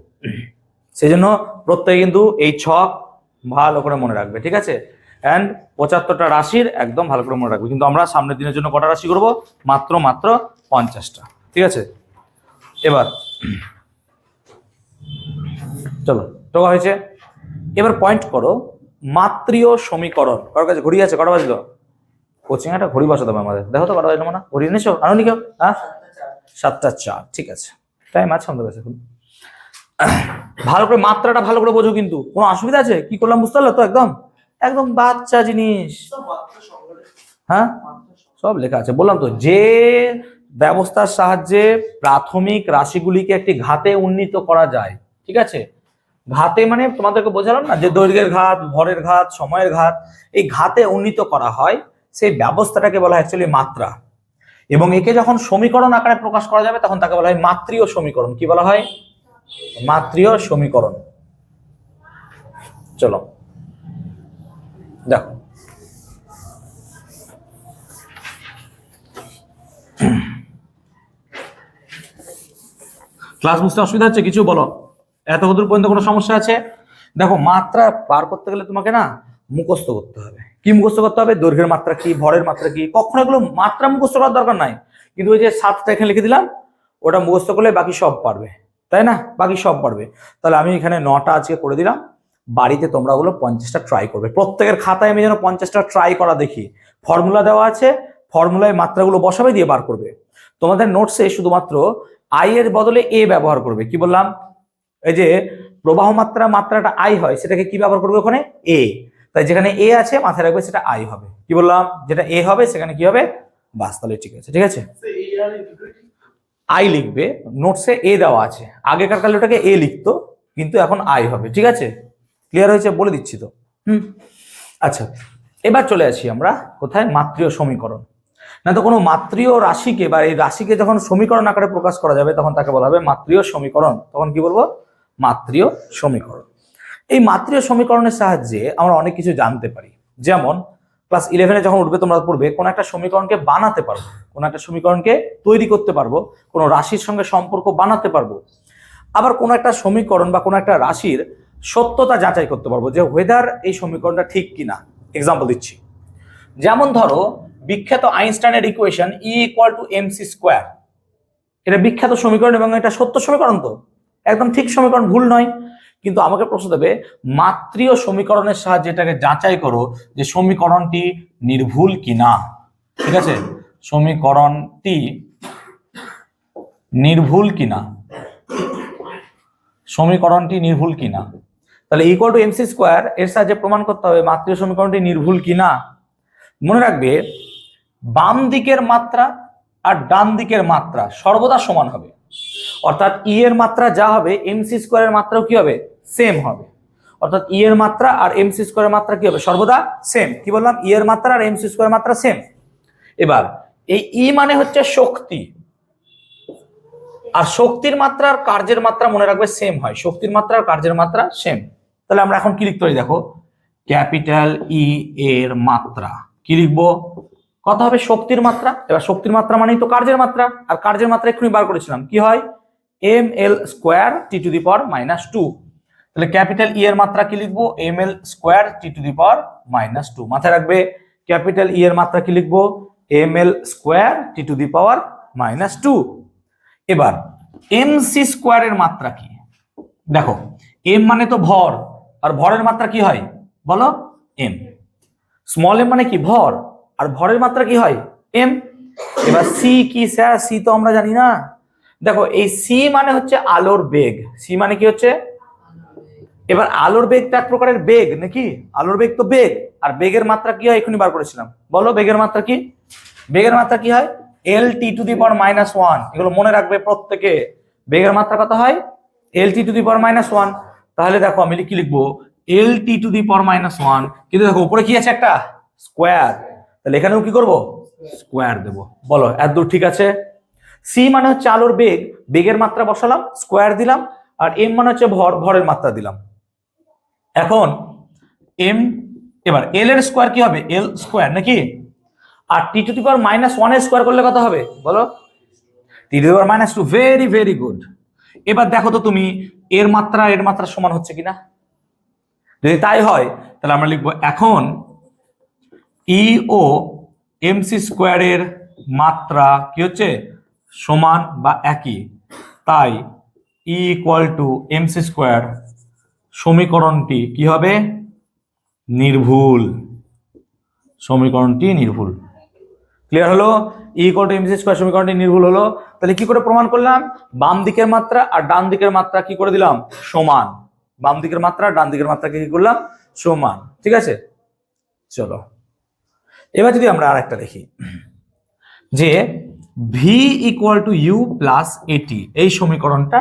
সেই জন্য প্রত্যেকে কিন্তু এই ছক ভালো করে মনে রাখবে, ঠিক আছে? অ্যান্ড 75টা রাশির একদম ভালো করে মনে রাখবে। কিন্তু আমরা সামনের দিনের জন্য কটা রাশি করব? মাত্র 50টা, ঠিক আছে? এবার চলো, টোকা হয়েছে। এবার পয়েন্ট করো মাত্রীয় সমীকরণ। কারোর কাছে ঘড়ি আছে? কটা বাজলো? কোচিং একটা ঘড়ি বসাতে হবে আমাদের। দেখো তো কটা বাজলো না? ঘড়ি এনেছো? আনো নি কেউ? হ্যাঁ, 7:04। ঠিক আছে, টাইম আছে আমাদের কাছে এখন। ভালো করে মাত্রাটা ভালো করে বোঝো, কিন্তু কোনো অসুবিধা আছে? কি করলাম বুঝতে পারলো তো? একদম একদম বাচ্চা জিনিস। হ্যাঁ, সব লেখা আছে। বললাম তো, যে ব্যবস্থার সাহায্যে প্রাথমিক রাশিগুলিকে একটি ঘাতে উন্নীত করা যায়, ঠিক আছে? ঘাতে মানে তোমাদেরকে বোঝালাম না যে দৈর্ঘ্যের ঘাত, ভরের ঘাত, সময়ের ঘাত, এই ঘাতে উন্নীত করা হয়, সেই ব্যবস্থাটাকে বলা হয় অ্যাকচুয়ালি মাত্রা। এবং একে যখন সমীকরণ আকারে প্রকাশ করা যাবে তখন তাকে বলা হয় মাত্রীয় সমীকরণ। কি বলা হয়? মাত্রীয় সমীকরণ। চলো দেখো, ক্লাস বুঝতে অসুবিধা হচ্ছে কিছু বলো, এত দূর পর্যন্ত কোনো সমস্যা আছে? দেখো মাত্রা বার করতে গেলে তোমাকে না মুখস্থ করতে হবে। কি মুখস্থ করতে হবে? দৈর্ঘ্যের মাত্রা কি, ভরের মাত্রা কি, কখনো এগুলো মাত্রা মুখস্থ করার দরকার নাই, কিন্তু ওই যে 7টা এখানে লিখে দিলাম, ওটা মুখস্থ করলে বাকি সব পারবে, তাই না? বাকি সব পারবে। তাহলে আমি এখানে 9টা আজকে করে দিলাম, বাড়িতে তোমরা ওগুলো 50টা ট্রাই করবে। প্রত্যেকের খাতায় আমি যেন 50টা ট্রাই করা দেখি। ফর্মুলা দেওয়া আছে, ফর্মুলায় মাত্রাগুলো বসাবে, দিয়ে বার করবে। তোমাদের নোটসে শুধুমাত্র আই এর বদলে এ ব্যবহার করবে। কি বললাম? এই যে প্রবাহ মাত্রাটা আই হয়, সেটাকে কি ব্যবহার করবে? ওখানে এ। তাই যেখানে এ আছে মাথায় রাখবে সেটা আই হবে। কি বললাম? যেটা এ হবে সেখানে কি হবে? বাস, তাহলে ঠিক আছে, ঠিক আছে। আই লিখবে, নোটসে এ দেওয়া আছে, আগেকার কালে ওটাকে এ লিখতো, কিন্তু এখন আই হবে, ঠিক আছে? ক্লিয়ার হয়েছে? বলে দিচ্ছি তো। আচ্ছা, এবার চলে আসি আমরা কোথায়? মাত্রীয় সমীকরণ। না তো কোনো মাত্রীয় রাশিকে বা এই রাশিকে যখন সমীকরণ আকারে প্রকাশ করা যাবে তখন তাকে বলা হবে মাত্রীয় সমীকরণ। তখন কি বলবো? মাত্রীয় সমীকরণ। এই মাত্রীয় সমীকরণের সাহায্যে আমরা অনেক কিছু জানতে পারি। যেমন ক্লাস 11-এ যখন উঠবে তোমরা পড়বে, কোন একটা সমীকরণকে বানাতে পারবো, কোন একটা সমীকরণকে তৈরি করতে পারবো, কোন রাশির সঙ্গে সম্পর্ক বানাতে পারবো। আবার কোন একটা সমীকরণ বা কোন একটা রাশির সত্যতা যাচাই করতে পারবো, যে ওয়েদার এই সমীকরণটা ঠিক কিনা। এক্সাম্পল দিচ্ছি, যেমন ধরো বিখ্যাত আইনস্টাইনের ইকুয়েশন E=mc²। এটা বিখ্যাত সমীকরণ এবং এটা সত্য সমীকরণ, তো একদম ঠিক সমীকরণ, ভুল নয়। কিন্তু আমাকে প্রশ্ন দেবে মাত্রীয় সমীকরণের সাহায্যে এটাকে যাচাই করো যে সমীকরণটি নির্ভুল কিনা। ঠিক আছে, সমীকরণটি নির্ভুল কিনা, সমীকরণটি নির্ভুল কিনা। তাহলে E=mc² এর সাহায্যে প্রমাণ করতে হবে মাত্রীয় সমীকরণটি নির্ভুল কিনা। মনে রাখবে বাম দিকের মাত্রা আর ডান দিকের মাত্রা সর্বদা সমান হবে, অর্থাৎ ই এর মাত্রা যা হবে mc² এর মাত্রাও কি হবে? সেম হবে। অর্থাৎ ই এর মাত্রা আর mc² এর মাত্রা কি হবে? সর্বদা সেম। কি বললাম? ই এর মাত্রা আর mc² এর মাত্রা সেম। এবার এই ই মানে হচ্ছে শক্তি, আর শক্তির মাত্রা আর কার্যের মাত্রা মনে রাখবে সেম হয়। শক্তির মাত্রা আর কার্যের মাত্রা সেম। তাহলে আমরা এখন কি লিখতে পারি? দেখো, ক্যাপিটাল ই এর মাত্রা কি লিখবো? কত হবে? শক্তির মাত্রা। এবার শক্তির মাত্রা মানেই তো কার্যের মাত্রা, আর কার্যের মাত্রা এক্ষুনি বার করেছিলাম, কি হয়? ml²t⁻²। তাহলে ক্যাপিটাল ই এর মাত্রা কি লিখবো? ml²t⁻²। মাথায় রাখবে ক্যাপিটাল ই এর মাত্রা কি লিখবো? ml²t⁻²। এবার mc² এর মাত্রা কি? দেখো, m মানে তো ভর, আর ভরের মাত্রা কি হয় বলো? m। স্মল m মানে কি? ভর, আর ভরের মাত্রা কি হয়? m। এবার সি কি স্যার? সি তো আমরা জানি না। দেখো, এই সি মানে হচ্ছে আলোর বেগ। সি মানে কি হচ্ছে? এবার আলোর বেগটা এক প্রকারের বেগ নাকি? আলোর বেগ তো বেগ, আর বেগের মাত্রা কি হয় এখনই বার করেছিলাম। বলো বেগের মাত্রা কি? বেগের মাত্রা কি হয়? lt⁻⁻1। এগুলো মনে রাখবে প্রত্যেকে। বেগের মাত্রা কত হয়? lt⁻⁻1। তাহলে দেখো আমি কি লিখবো? lt⁻⁻1, কিন্তু দেখো উপরে কি আছে? একটা স্কোয়ার। তাহলে এখানেও কি করব? স্কোয়ার দেব। বলো এত দূর ঠিক আছে? সি মানে হচ্ছে আলোর বেগ, বেগের মাত্রা বসালাম, স্কোয়ার দিলাম, আর এম মানে হচ্ছে ভর, ভরের মাত্রা দিলাম। এখন এম, এবার এল এর স্কোয়ার কি হবে? এল স্কোয়ার নাকি? আর t⁻⁻1 এর স্কোয়ার করলে কত হবে বলো? t⁻²। Very very good. এবার দেখো তো তুমি এর মাত্রা এর মাত্রা সমান হচ্ছে কিনা। যদি তাই হয় তাহলে আমরা লিখবো এখন ই ও mc² এর মাত্রা কি হচ্ছে? সমান বা একই। তাই E=mc², সমীকরণটি কি হবে? নির্ভুল। সমীকরণটি নির্ভুল। ক্লিয়ার হলো? E=mc² সমীকরণটি নির্ভুল হলো। তাহলে কি করে প্রমাণ করলাম? বাম দিকের মাত্রা আর ডান দিকের মাত্রা কি করে দিলাম? সমান। বাম দিকের মাত্রা ডান দিকের মাত্রাকে কি করলাম? সমান। ঠিক আছে, চলো এবার যদি আমরা আর একটা দেখি, যে v = u + at, এই সমীকরণটা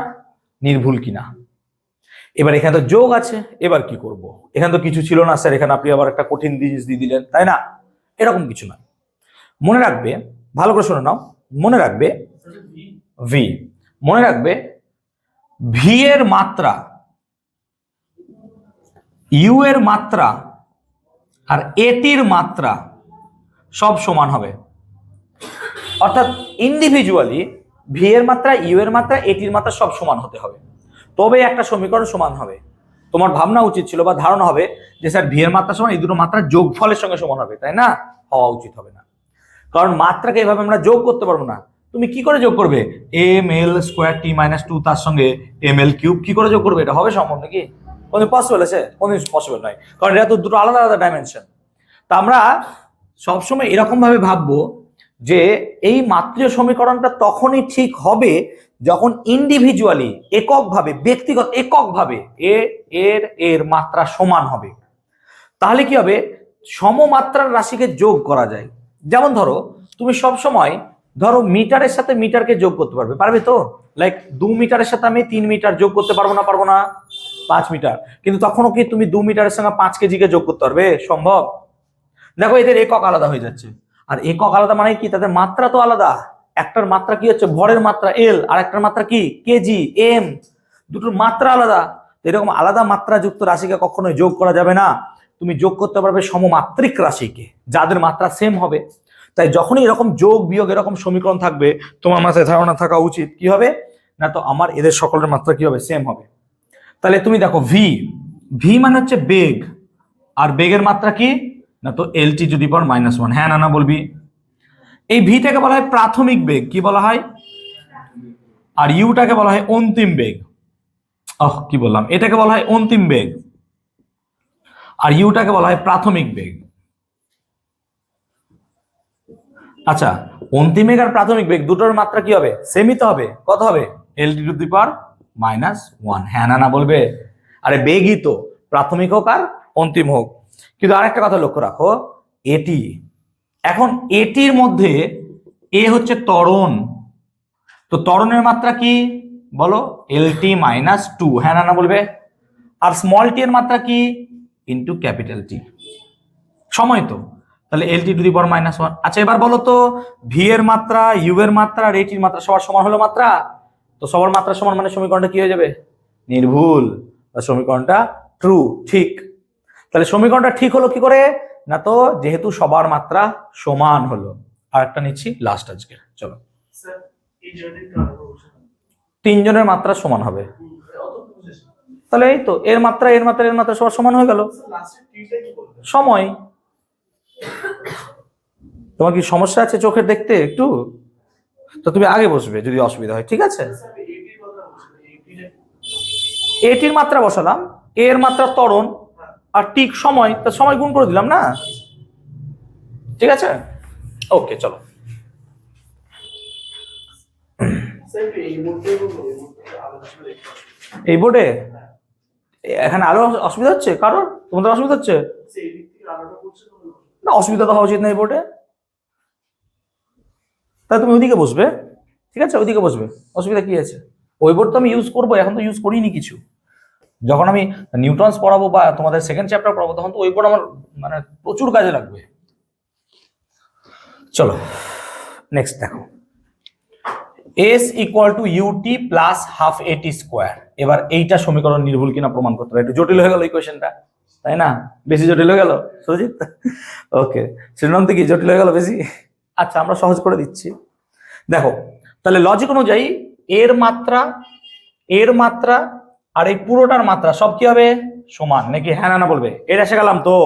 নির্ভুল কিনা। এবার এখানে তো যোগ আছে, এবার কি করব? এখানে তো কিছু ছিল না স্যার, এখানে আপনি আবার একটা কঠিন জিনিস দিয়ে দিলেন, তাই না? এরকম কিছু না। মনে রাখবে, ভালো করে শুনে নাও, মনে রাখবে ভি, মনে রাখবে ভি এর মাত্রা, ইউ এর মাত্রা আর এটির মাত্রা সব সমান হবে। অর্থাৎ ইন্ডিভিজুয়ালি ভি এর মাত্রা, ইউ এর মাত্রা, এটির মাত্রা সব সমান হতে হবে, তবে একটা সমীকরণ সমান হবে। তোমার ভাবনা উচিত ছিল বা ধারণা হবে যে স্যার ভি এর মাত্রা সমান এই দুটো মাত্রা যোগফলের সঙ্গে সমান হবে, তাই না? হওয়া উচিত হবে না, কারণ মাত্রাকে এভাবে আমরা যোগ করতে পারবো না। তুমি কি করে যোগ করবে এম এল স্কোয়ার টি মাইনাস টু তার সঙ্গে এম এল কিউব, কি করে যোগ করবে? এটা হবে সম্ভব নাকি? কোনদিন পসিবল আছে? কোনদিন পসিবল নয়, কারণ এটা তো দুটো আলাদা আলাদা ডাইমেনশন। তা আমরা সবসময় এরকম ভাবে ভাববো যে এই মাত্রীয় সমীকরণটা তখনই ঠিক হবে যখন ইন্ডিভিজুয়ালি, এককভাবে, ব্যক্তিগত এককভাবে এর মাত্রা সমান হবে। তাহলে কি হবে? সমমাত্রার রাশিকে যোগ করা যায়। যেমন ধরো তুমি সব সময় ধরো মিটারের সাথে মিটারকে যোগ করতে পারবে, পারবে তো? লাইক 2 মিটারের সাথে আমি 3 মিটার যোগ করতে পারবো না? পারবো না? 5 মিটার, কিন্তু তখনও কি তুমি 2 মিটারের সঙ্গে 5 কেজিকে যোগ করতে পারবে? সম্ভব? দেখো এদের একক আলাদা হয়ে যাচ্ছে, আর একক আলাদা মানে কি? তাদের মাত্রা তো আলাদা। একটার মাত্রা কি হচ্ছে ভরের মাত্রা এল, আর একটার মাত্রা কি কেজি এম, দুটোর মাত্রা আলাদা। এরকম আলাদা মাত্রা যুক্ত রাশিকে কখনোই যোগ করা যাবে না। তুমি যোগ করতে পারবে সমমাত্রিক রাশিকে, যাদের মাত্রা সেম হবে। তাই যখনই এরকম যোগ বিয়োগ এরকম সমীকরণ থাকবে, তোমার মাথায় ধারণা থাকা উচিত কি হবে না, তো আমার এদের সকলের মাত্রা কি হবে? সেম হবে। তাহলে তুমি দেখো ভি মানে হচ্ছে বেগ, আর বেগের মাত্রা কি না, তো এলটি টু দি পাওয়ার -1। হ্যাঁ না বলবি? এই ভিটাকে বলা হয় প্রাথমিক বেগ, কি বলা হয়? আর ইউটাকে বলা হয় অন্তিম বেগ। কি বললাম? এটাকে বলা হয় অন্তিম বেগ, আর ইউটাকে বলা হয় প্রাথমিক বেগ। আচ্ছা, অন্তিম বেগ আর প্রাথমিক বেগ দুটোর মাত্রা কি হবে? সেমই তো হবে। কত হবে? LT two the power -1। হ্যাঁ না বলবে? আরে বেগই তো, প্রাথমিক হোক আর অন্তিম হোক। কিন্তু আরেকটা কথা লক্ষ্য রাখো, এটি এখন এটির মধ্যে এ হচ্ছে ত্বরণ, তো ত্বরণের মাত্রা কি বলো? এলটি -2। হ্যাঁ না বলবে? আর স্মল টি এর মাত্রা কি? ইন্টু ক্যাপিটাল টি, সময় তো। তাহলে এলটি টু দি পাওয়ার -1। আচ্ছা এবার বলো তো, ভি এর মাত্রা, ইউ এর মাত্রা আর এটির মাত্রা সবার সমান হলো মাত্রা, তো সবার মাত্রা সমান মানে সমীকরণটা কি হয়ে যাবে? নির্ভুল, বা সমীকরণটা ট্রু, ঠিক। তাহলে সমীকরণটা ঠিক হলো কি করে না, তো যেহেতু সবার মাত্রা সমান হলো। আর একটা নিচ্ছি লাস্ট আজকে, চলো। স্যার এই জন্য কারণ তিনজনের মাত্রা সমান হবে, তাহলে এই তো এর মাত্রা এর মাত্রা এর মাত্রা সবার সমান হয়ে গেল। লাস্টে টিটা কি বলবে? সময়। তোমার কি সমস্যা আছে চোখের দেখতে একটু? তো তুমি আগে বসবে যদি অসুবিধা হয়, ঠিক আছে? স্যার এইটির কথা বলছেন, এইটির এটির মাত্রা বসালাম, এর মাত্রা ত্বরণ, আর ঠিক সময়, তা সময় গুণ করে দিলাম না, ঠিক আছে? ওকে চলো। স্যার এই মুহূর্তে আলোচনা দেখতে এই বোর্ডে এখানে আরো অসুবিধা হচ্ছে কারোর? তোমাদের অসুবিধা হচ্ছে? এই দিক থেকে আলোচনা করছে না, অসুবিধা তো হওয়া উচিত না এই বোর্ডে। তাই তুমি ওইদিকে বসবে, ঠিক আছে? ওইদিকে বসবে, অসুবিধা কি আছে? ওই বোর্ড তো আমি ইউজ করবো, এখন তো ইউজ করিনি কিছু। যখন আমি নিউটনস পড়াবো বা তোমাদের সেকেন্ড চ্যাপ্টার পড়াবো, তখন তো ওই বোর্ড আমার মানে প্রচুর কাজে লাগবে। চলো নেক্সট দেখো, s equal to u t plus half a t square. এবার এইটা সমীকরণ নির্ভুল কিনা প্রমাণ করতে হবে। একটু জটিল হয়ে গেল ইকুয়েশনটা, তাই না? বেশি জটিল হয়ে গেল সুজিত? ওকে, শ্রীনন্দ কি জটিল হয়ে গেল বেশি? আচ্ছা আমরা সহজ করে দিচ্ছি। দেখো তাহলে লজিক অনুযায়ী এর মাত্রা আর এই পুরোটার মাত্রা সব কি হবে? সমান নাকি? হ্যাঁ না বলবে? এটা এসে গেলাম তো।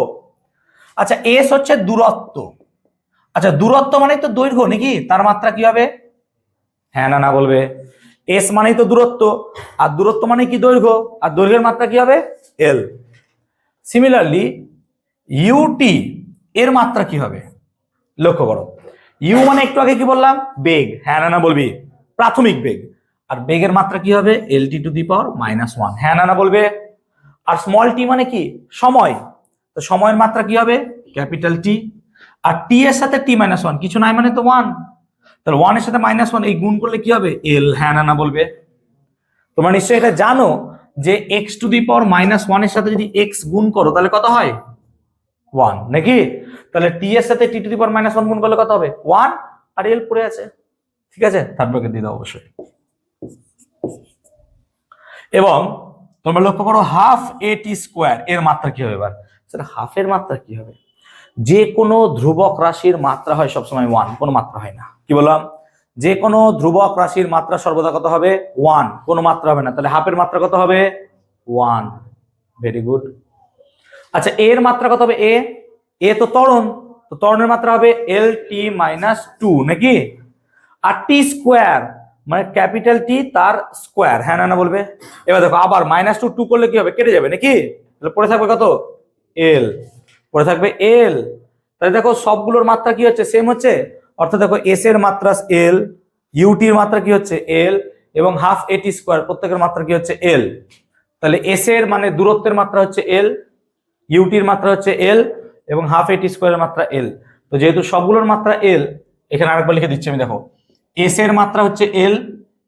আচ্ছা এস হচ্ছে দূরত্ব, আচ্ছা দূরত্ব মানে তো দৈর্ঘ্য নাকি? তার মাত্রা কি হবে? হ্যাঁ না বলবে? এস মানেই তো দূরত্ব, আর দূরত্ব মানে কি? দৈর্ঘ্য, আর দৈর্ঘ্যের মাত্রা কি হবে? এল। সিমিলারলি ইউটি এর মাত্রা কি হবে? লক্ষ্য করো, ইউ মানে একটু আগে কি বললাম? বেগ। হ্যাঁ না বলবি? প্রাথমিক বেগ। আর বেগের মাত্রা কি হবে? LT two the power -1। হ্যাঁ না বলবে? আর স্মল টি মানে কি? সময়, তো সময়ের মাত্রা কি হবে? Capital T. আর টি এর সাথে t-1 কিছু নাই মানে তো 1, তাহলে 1 এর সাথে -1 এই গুণ করলে কি হবে? এল। হ্যাঁ না বলবে? তোমরা নিশ্চয়ই এটা জানো যে x টু দি পাওয়ার -1 এর সাথে যদি x গুণ করো তাহলে কত হয়? 1 নাকি? তাহলে টি এর সাথে টি টু দি পাওয়ার -1 গুণ করলে কত হবে? 1, আর এল পড়ে আছে, ঠিক আছে? থার্ড ব্র্যাকেট দিয়ে দাও অবশ্যই। এবং তোমরা লক্ষ্য করো হাফ এটি স্কোয়ার এর মাত্রা কি হবে? এবার স্যার হাফের মাত্রা কি হবে? যে কোনো ধ্রুবক রাশির মাত্রা হয় সবসময় 1, কোনো মাত্রা হয় না। কি বললাম? যে কোনো ধ্রুবক রাশির মাত্রা সর্বদা কত হবে 1, কোনো মাত্রা হবে না, তাহলে হাফের মাত্রা কত হবে 1। Very good. আচ্ছা এর মাত্রা কত হবে? এ তো ত্বরণ, তো ত্বরণের মাত্রা হবে LT-2 নাকি? আর টি স্কোয়ার মানে ক্যাপিটাল টি তার স্কোয়ার, হ্যাঁ না বলবে? এবার দেখো আবার -2 করলে কি হবে? কেটে যাবে নাকি? তাহলে পড়ে থাকবে কত? এল, পড়ে থাকবে এল। তাহলে দেখো সবগুলোর মাত্রা কি হচ্ছে? সেম হচ্ছে। অর্থাৎ দেখো এস এর মাত্রা এল, ইউটির মাত্রা কি হচ্ছে? এল, এবং হাফ এটি স্কোয়ার প্রত্যেকের মাত্রা কি হচ্ছে? এল। তাহলে এস এর মানে দূরত্বের মাত্রা হচ্ছে এল, ইউটির মাত্রা হচ্ছে এল, এবং হাফ এটি স্কোয়ারের মাত্রা এল। তো যেহেতু সবগুলোর মাত্রা এল, এখানে আরেকবার লিখে দিচ্ছি আমি। দেখো এস এর মাত্রা হচ্ছে এল,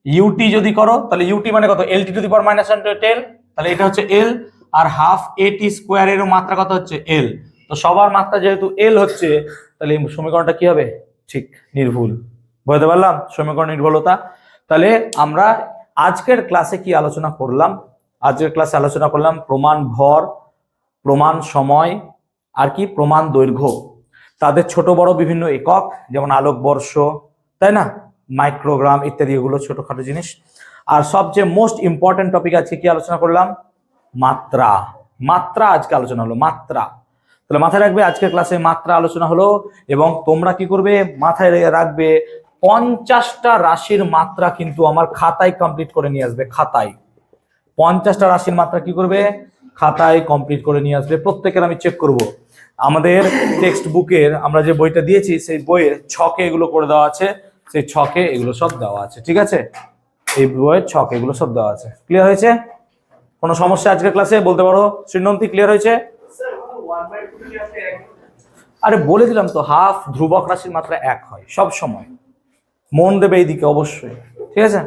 ইউটি যদি করো তাহলে ইউটি মানে কত? LT⁻⁻10, তাহলে এটা হচ্ছে এল, আর হাফ এটি স্কোয়ারের মাত্রা কত হচ্ছে? এল। তো সবার মাত্রা যেহেতু এল হচ্ছে, তাহলে এই সমীকরণটা কি হবে? ঠিক নির্ভুল। বুঝতে পারলাম সমীকরণ নির্ভুলতা। তাহলে আমরা আজকের ক্লাসে কি আলোচনা করলাম? আজকের ক্লাসে আলোচনা করলাম প্রমাণ ভর, প্রমাণ সময়, আর কি প্রমাণ দৈর্ঘ্য, তাদের ছোট বড় বিভিন্ন একক, যেমন আলোকবর্ষ, তাই না, মাইক্রোগ্রাম ইত্যাদি, এগুলো ছোটখাটো জিনিস। আর সবচেয়ে মোস্ট ইম্পর্টেন্ট টপিক আজকে কি আলোচনা করলাম? মাত্রা। মাত্রা আজকে আলোচনা হলো, মাত্রা। তাহলে মাথায় রাখবে আজকের ক্লাসে মাত্রা আলোচনা হলো, এবং তোমরা কি করবে মাথায় রাখবে 50টা রাশির মাত্রা কিন্তু আমার খাতায় কমপ্লিট করে নিয়ে আসবে। খাতায় 50টা রাশির মাত্রা কি করবে? খাতায় কমপ্লিট করে নিয়ে আসবে। প্রত্যেকের আমি চেক করব। আমাদের টেক্সট বুকের আমরা যে বইটা দিয়েছি সেই বইয়ের ছকে এগুলো করে দেওয়া আছে, সেই ছকে এগুলো সব দেওয়া আছে, ঠিক আছে? এই বইয়ের ছকে এগুলো সব দেওয়া আছে। ক্লিয়ার হয়েছে? কোনো সমস্যা আজকের ক্লাসে বলতে পারো? শ্রীনন্তী ক্লিয়ার হয়েছে? আরে বলে দিলাম তো, হাফ ধ্রুবক রাশির মাত্রা 1 হয় সব সময়। মন দেবে এইদিকে অবশ্যই, ঠিক আছে?